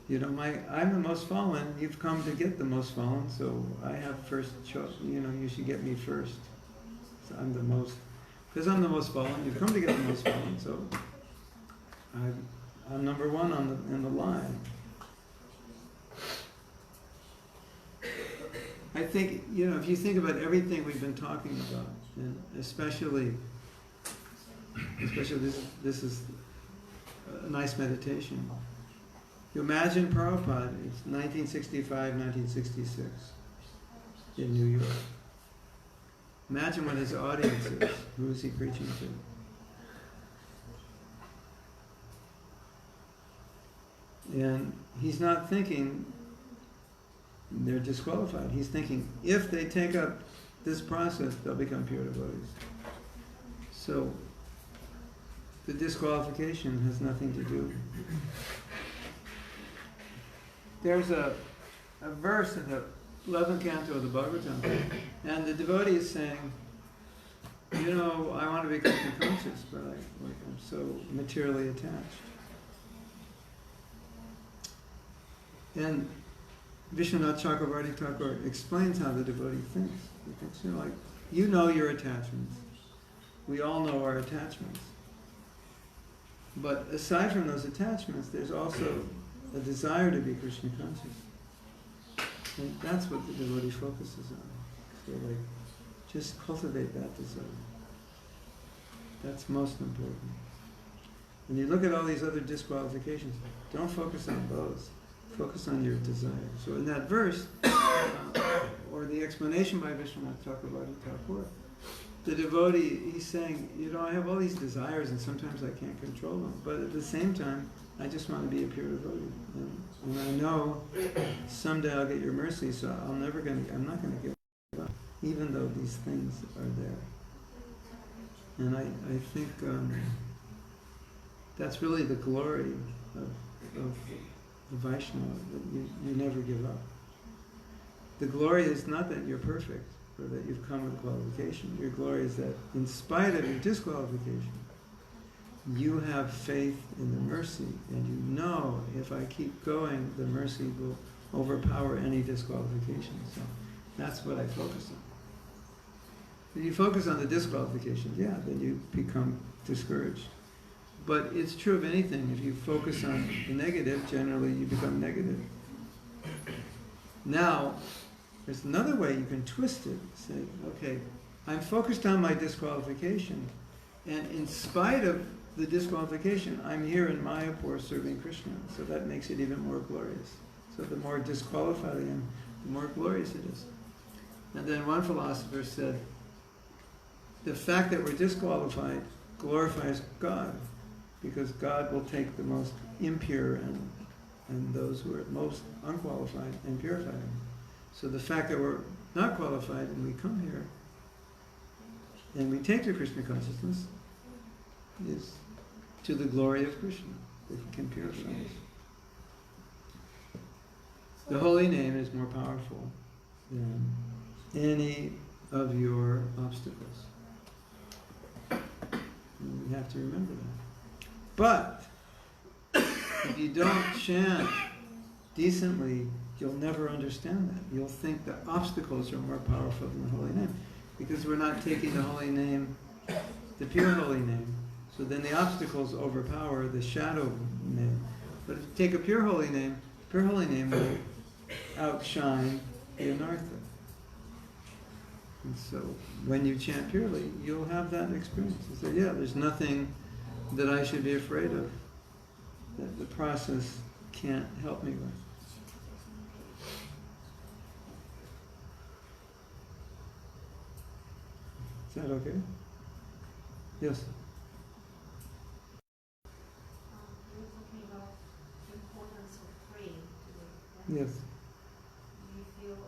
you know, I'm the most fallen, you've come to get the most fallen, so I have first choice, you know, you should get me first. So I'm the most, because I'm the most fallen, you've come to get the most fallen, so I'm number one in the line. I think, you know, if you think about everything we've been talking about, and especially this is a nice meditation. You imagine Prabhupada, it's 1965, 1966 in New York. Imagine what his audience is. Who is he preaching to? And he's not thinking they're disqualified. He's thinking, if they take up this process, they'll become pure devotees. So, the disqualification has nothing to do. There's a verse in the 11th canto of the Bhagavatam, and the devotee is saying, you know, I want to be Krishna conscious, but I'm so materially attached. And Vishwanath Chakravarti Thakur explains how the devotee thinks. He thinks, you know your attachments. We all know our attachments. But aside from those attachments, there's also a desire to be Krishna conscious. And that's what the devotee focuses on. So just cultivate that desire. That's most important. When you look at all these other disqualifications, don't focus on those. Focus on your desire. So in that verse, or the explanation by Vishwanath Chakravarti Thakur, the devotee, he's saying, you know, I have all these desires and sometimes I can't control them, but at the same time, I just want to be a pure devotee. And I know someday I'll get your mercy, so I'm not going to give up, even though these things are there. And I think that's really the glory of the Vaishnava, that you never give up. The glory is not that you're perfect, or that you've come with qualification. Your glory is that in spite of your disqualification, you have faith in the mercy, and you know if I keep going, the mercy will overpower any disqualification. So that's what I focus on. If you focus on the disqualification, yeah, then you become discouraged. But it's true of anything. If you focus on the negative, generally you become negative. Now, there's another way you can twist it. Say, okay, I'm focused on my disqualification, And in spite of the disqualification, I'm here in Mayapur serving Krishna, so that makes it even more glorious. So the more disqualified I am, the more glorious it is. And then one philosopher said, the fact that we're disqualified glorifies God, because God will take the most impure and those who are most unqualified and purify them. So the fact that we're not qualified and we come here and we take the Krishna consciousness is to the glory of Krishna, that he can purify us. The holy name is more powerful than any of your obstacles. And we have to remember that. But if you don't chant decently, you'll never understand that. You'll think the obstacles are more powerful than the holy name, because we're not taking the holy name, the pure holy name. So then the obstacles overpower the shadow name. But if you take a pure holy name will outshine the anartha. And so when you chant purely, you'll have that experience. You say, yeah, there's nothing that I should be afraid of, that the process can't help me with. Is that okay? Yes? You were talking about the importance of praying today. Yes. Do you feel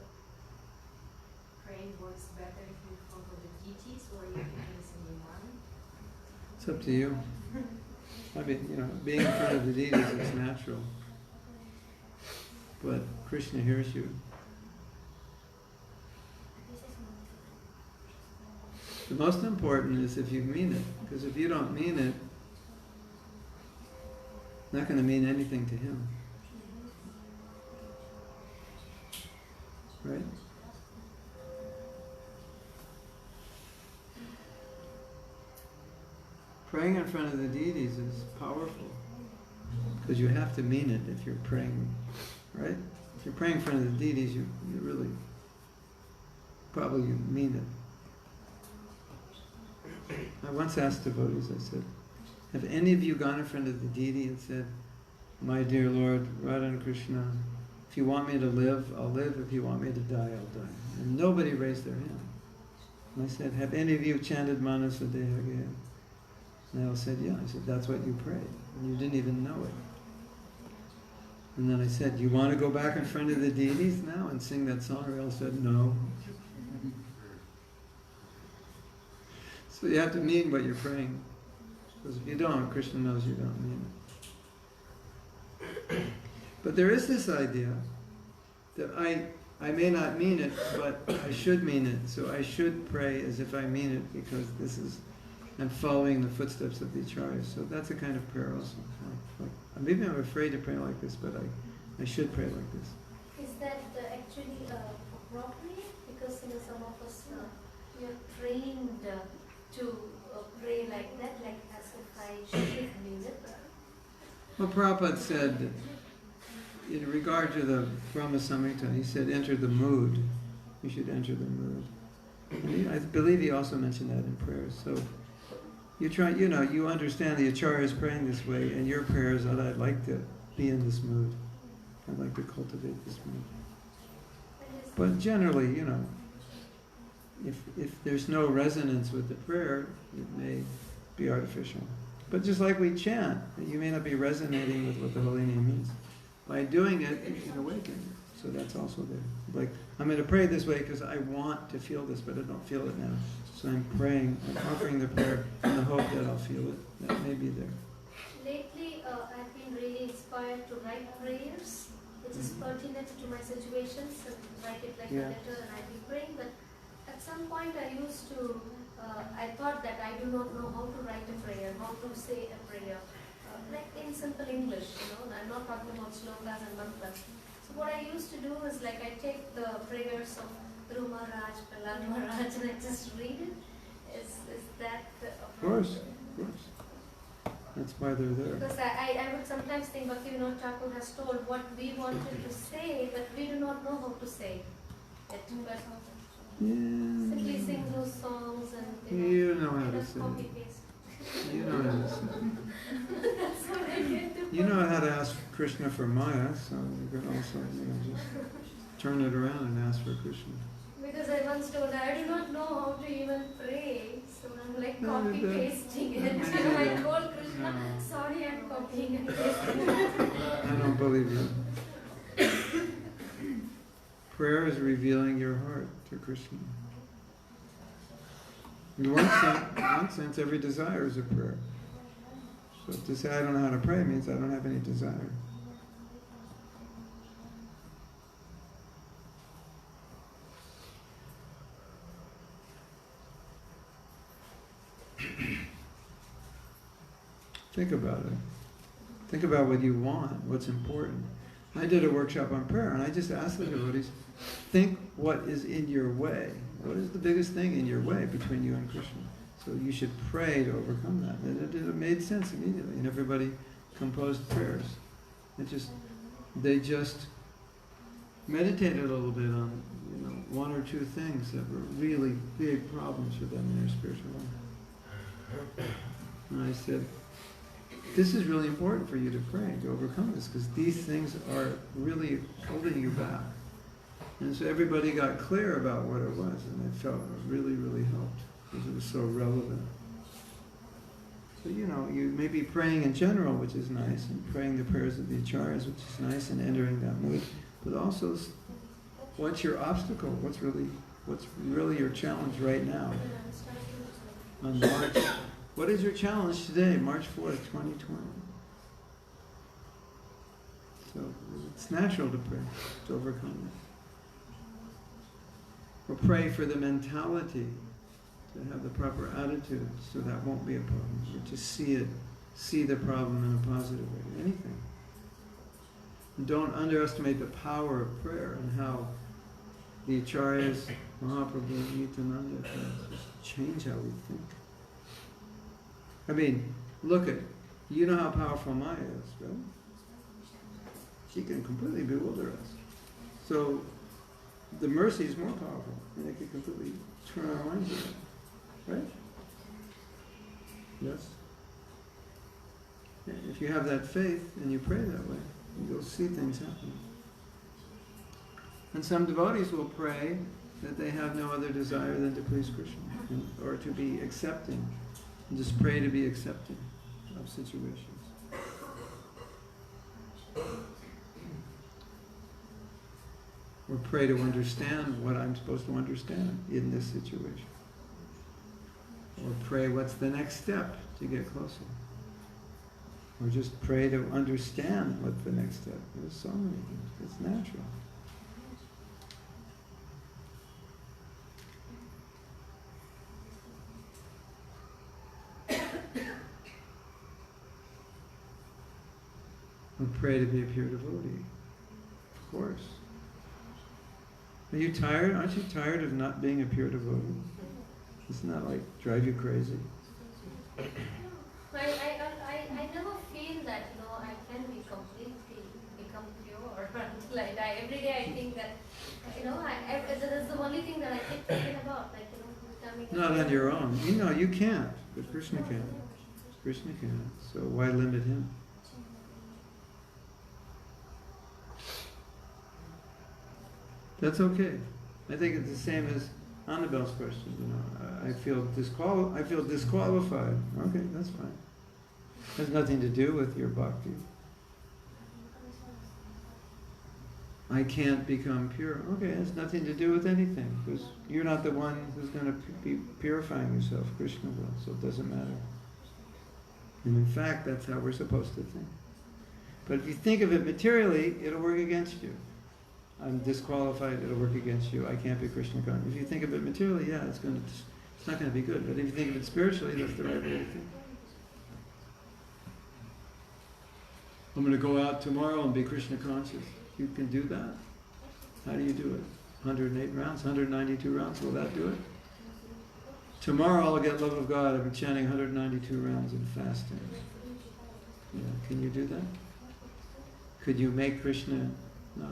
praying works better if you follow the deities, or you can do this in your mind? It's up to you. I mean, being in front of the deities is natural. But Krishna hears you. The most important is if you mean it. Because if you don't mean it, it's not going to mean anything to him. Right? Praying in front of the deities is powerful. Because you have to mean it if you're praying, right? If you're praying in front of the deities, you really, probably you mean it. I once asked devotees, I said, have any of you gone in front of the deity and said, my dear Lord, Radha and Krishna, if you want me to live, I'll live. If you want me to die, I'll die. And nobody raised their hand. And I said, have any of you chanted Manasa Dehagaya? And they all said, yeah. I said, that's what you prayed. And you didn't even know it. And then I said, you want to go back in front of the deities now and sing that song? And they all said, no. So you have to mean what you're praying. Because if you don't, Krishna knows you don't mean it. But there is this idea that I may not mean it, but I should mean it. So I should pray as if I mean it, because I'm following the footsteps of the acharyas. So that's a kind of prayer also. Maybe I'm afraid to pray like this, but I should pray like this. Is that actually appropriate? Because some of us we are trained to pray like that, like as if I should mean it. Well, Prabhupada said, in regard to the Brahma Samhita, he said, enter the mood. You should enter the mood. And I believe he also mentioned that in prayers. So you try, you understand the acharya is praying this way, and your prayers are, I'd like to be in this mood. I'd like to cultivate this mood. But generally, if there's no resonance with the prayer, it may be artificial. But just like we chant, you may not be resonating with what the holy name means. By doing it, you can awaken. So that's also there. Like, I'm going to pray this way because I want to feel this, but I don't feel it now. So I'm praying, I'm offering the prayer in the hope that I'll feel it. That may be there. Lately, I've been really inspired to write prayers, which is pertinent to my situations, and write it like a letter, and I've been praying. But at some point, I thought that I do not know how to write a prayer, how to say a prayer, like in simple English, I'm not talking about slokas and mantras. So what I used to do is like I take the prayers of Dhruv Maharaj, Prahlad Maharaj, and I just read it. Is that Of course. That's why they're there. Because I would sometimes think Bhaktivinoda Thakur has told what we wanted to say, but we do not know how to say it. But simply sing those songs and you know how to say copy it. paste. You know how to say. That's what I get to You know how to ask Krishna for Maya, so you can also, just turn it around and ask for Krishna. Because I once told I do not know how to even pray, so I'm like No, copy pasting it. no, I told Krishna, no. sorry, I'm copying and pasting. I don't believe you. Prayer is revealing your heart to Krishna. In one sense, every desire is a prayer. So to say I don't know how to pray means I don't have any desire. Think about it. Think about what you want, what's important. I did a workshop on prayer, and I just asked the devotees, think what is in your way. What is the biggest thing in your way between you and Krishna? So you should pray to overcome that. And it made sense immediately, and everybody composed prayers. They just meditated a little bit on, one or two things that were really big problems for them in their spiritual life. And I said, this is really important for you to pray to overcome this, because these things are really holding you back. And so everybody got clear about what it was, and I felt it really, really helped, because it was so relevant. So, you may be praying in general, which is nice, and praying the prayers of the acharyas, which is nice, and entering that mood. But also, what's your obstacle? What's really your challenge right now? On March, what is your challenge today, March 4th, 2020? So it's natural to pray, to overcome it. Or pray for the mentality, to have the proper attitude, so that won't be a problem. Or to see the problem in a positive way, anything. And don't underestimate the power of prayer and how the acharyas, Mahaprabhu, Nityananda, just change how we think. I mean, look at, you know how powerful Maya is, right? She can completely bewilder us. So the mercy is more powerful, and it can completely turn our minds around. Right? Yes? If you have that faith and you pray that way, you'll see things happen. And some devotees will pray that they have no other desire than to please Krishna, or to be accepting. And just pray to be accepting of situations. Or pray to understand what I'm supposed to understand in this situation. Or pray what's the next step to get closer. Or just pray to understand what's the next step. There's so many things. It's natural. Or pray to be a pure devotee. Of course. Are you tired? Aren't you tired of not being a pure devotee? Doesn't that drive you crazy? I never feel that, I can be completely become pure. Every day I think that, that's the only thing that I keep thinking about, becoming. Not on your own. You can't, but Krishna can. Krishna can. So why limit him? That's okay. I think it's the same as Annabelle's question. I feel disqualified. Okay, that's fine. Has nothing to do with your bhakti. I can't become pure. Okay, it has nothing to do with anything, because you're not the one who's going to be purifying yourself. Krishna will, so it doesn't matter. And in fact, that's how we're supposed to think. But if you think of it materially, it'll work against you. I'm disqualified, it'll work against you. I can't be Krishna conscious. If you think of it materially, yeah, it's not going to be good. But if you think of it spiritually, that's the right way to think. I'm going to go out tomorrow and be Krishna conscious. You can do that. How do you do it? 108 rounds, 192 rounds, will that do it? Tomorrow I'll get love of God. I'll be chanting 192 rounds and fasting. Yeah, can you do that? Could you make Krishna? No.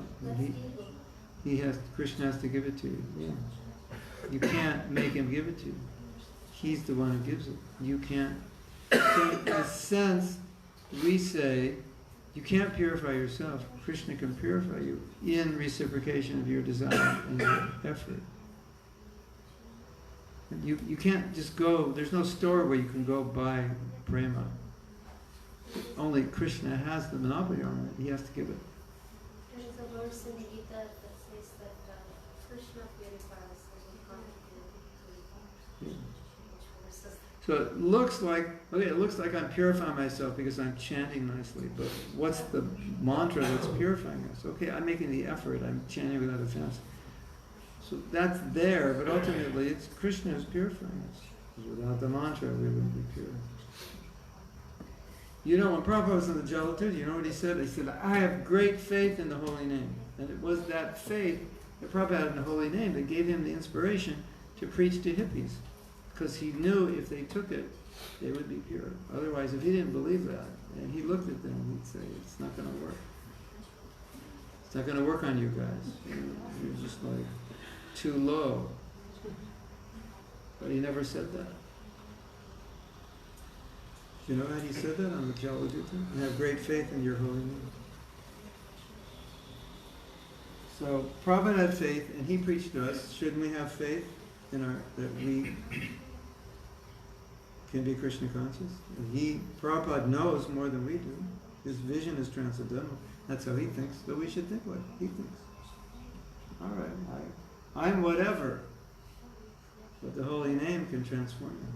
Krishna has to give it to you. Yeah. You can't make him give it to you. He's the one who gives it. You can't So in a sense, we say, you can't purify yourself. Krishna can purify you in reciprocation of your desire and your effort. And you can't just go, there's no store where you can go buy prema. Only Krishna has the monopoly on it. He has to give it. There is a verse in the Gita that says that Krishna purifies and God purifies. So it looks like I'm purifying myself because I'm chanting nicely, but what's the mantra that's purifying us? Okay, I'm making the effort, I'm chanting without offense. So that's there, but ultimately it's Krishna who's purifying us. Without the mantra, we wouldn't be pure. You know, when Prabhupada was in the Jalatuja, you know what he said? He said, I have great faith in the holy name. And it was that faith that Prabhupada had in the holy name that gave him the inspiration to preach to hippies. Because he knew if they took it, they would be pure. Otherwise, if he didn't believe that, and he looked at them, he'd say, it's not going to work. It's not going to work on you guys. You're just like too low. But he never said that. You know how he said that on the Jalajutta? I have great faith in your holy name. So Prabhupada had faith, and he preached to us. Shouldn't we have faith in that we can be Krishna conscious? And Prabhupada knows more than we do. His vision is transcendental. That's how he thinks. So we should think like he thinks. All right, I'm whatever, but the holy name can transform me.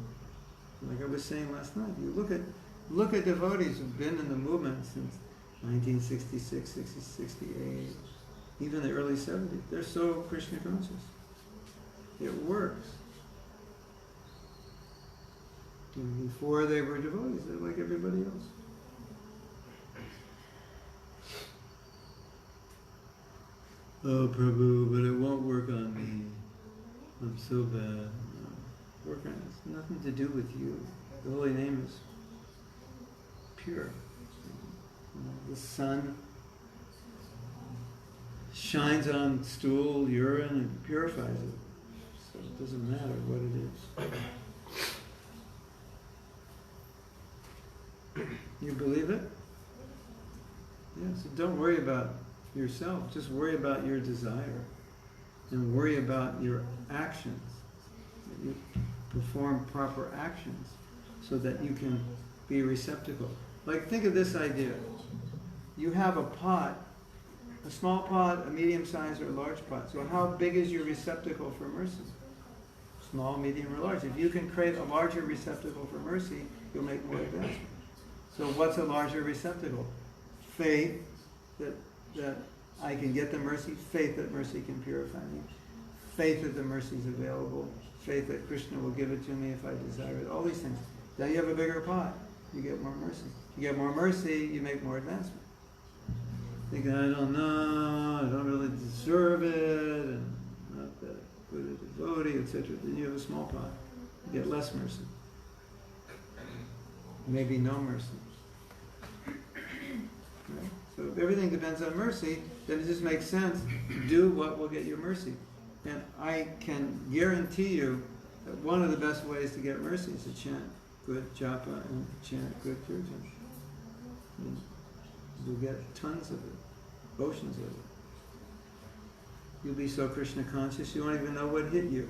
Like I was saying last night, you look at devotees who've been in the movement since 1966, 68, even the early 70s. They're so Krishna conscious. It works. And before they were devotees, they're like everybody else. Oh, Prabhu, but it won't work on me. I'm so bad. Work on it. It's nothing to do with you. The holy name is pure. The sun shines on stool, urine, and purifies it. So it doesn't matter what it is. You believe it? Yeah, so don't worry about yourself. Just worry about your desire. And worry about your actions. You perform proper actions so that you can be a receptacle. Like, think of this idea. You have a pot, a small pot, a medium size, or a large pot. So how big is your receptacle for mercy? Small, medium, or large. If you can create a larger receptacle for mercy, you'll make more advancement. So what's a larger receptacle? Faith that I can get the mercy, faith that mercy can purify me, faith that the mercy is available, faith that Krishna will give it to me if I desire it, all these things. Now you have a bigger pot, you get more mercy. You get more mercy, you make more advancement. Thinking, I don't know, I don't really deserve it, and I'm not that good a devotee, etc. Then you have a small pot, you get less mercy. Maybe no mercy. Right? So if everything depends on mercy, then it just makes sense. Do what will get you mercy. And I can guarantee you that one of the best ways to get mercy is to chant good japa and chant good kirtan. And you'll get tons of it, oceans of it. You'll be so Krishna conscious you won't even know what hit you.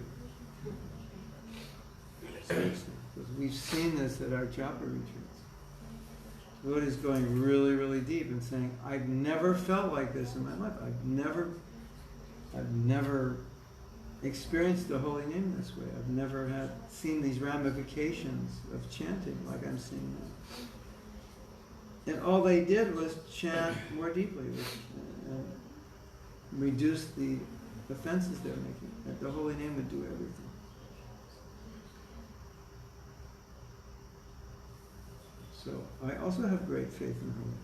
Seriously, because we've seen this at our japa retreats. Buddha is going really, really deep and saying, I've never felt like this in my life. I've never experienced the holy name this way. I've never seen these ramifications of chanting like I'm seeing now. And all they did was chant more deeply, reduce the offenses they're making. That the holy name would do everything. So I also have great faith in the holy name.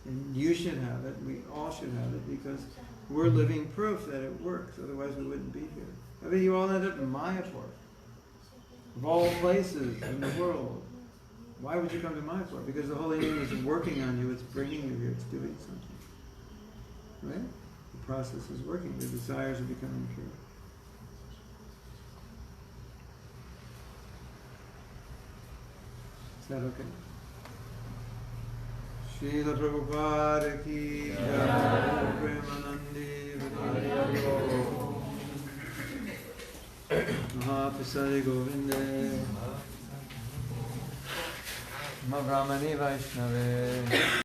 And you should have it, we all should have it, because we're living proof that it works, otherwise we wouldn't be here. I mean, you all ended up in Mayapur, of all places in the world. Why would you come to Mayapur? Because the holy name is working on you, it's bringing you here, it's doing something. Right? The process is working, the desires are becoming pure. Is that okay? Srila Prabhupada ki jai, Premanandi Mahaprasadi Govinde Mahamani Vaishnave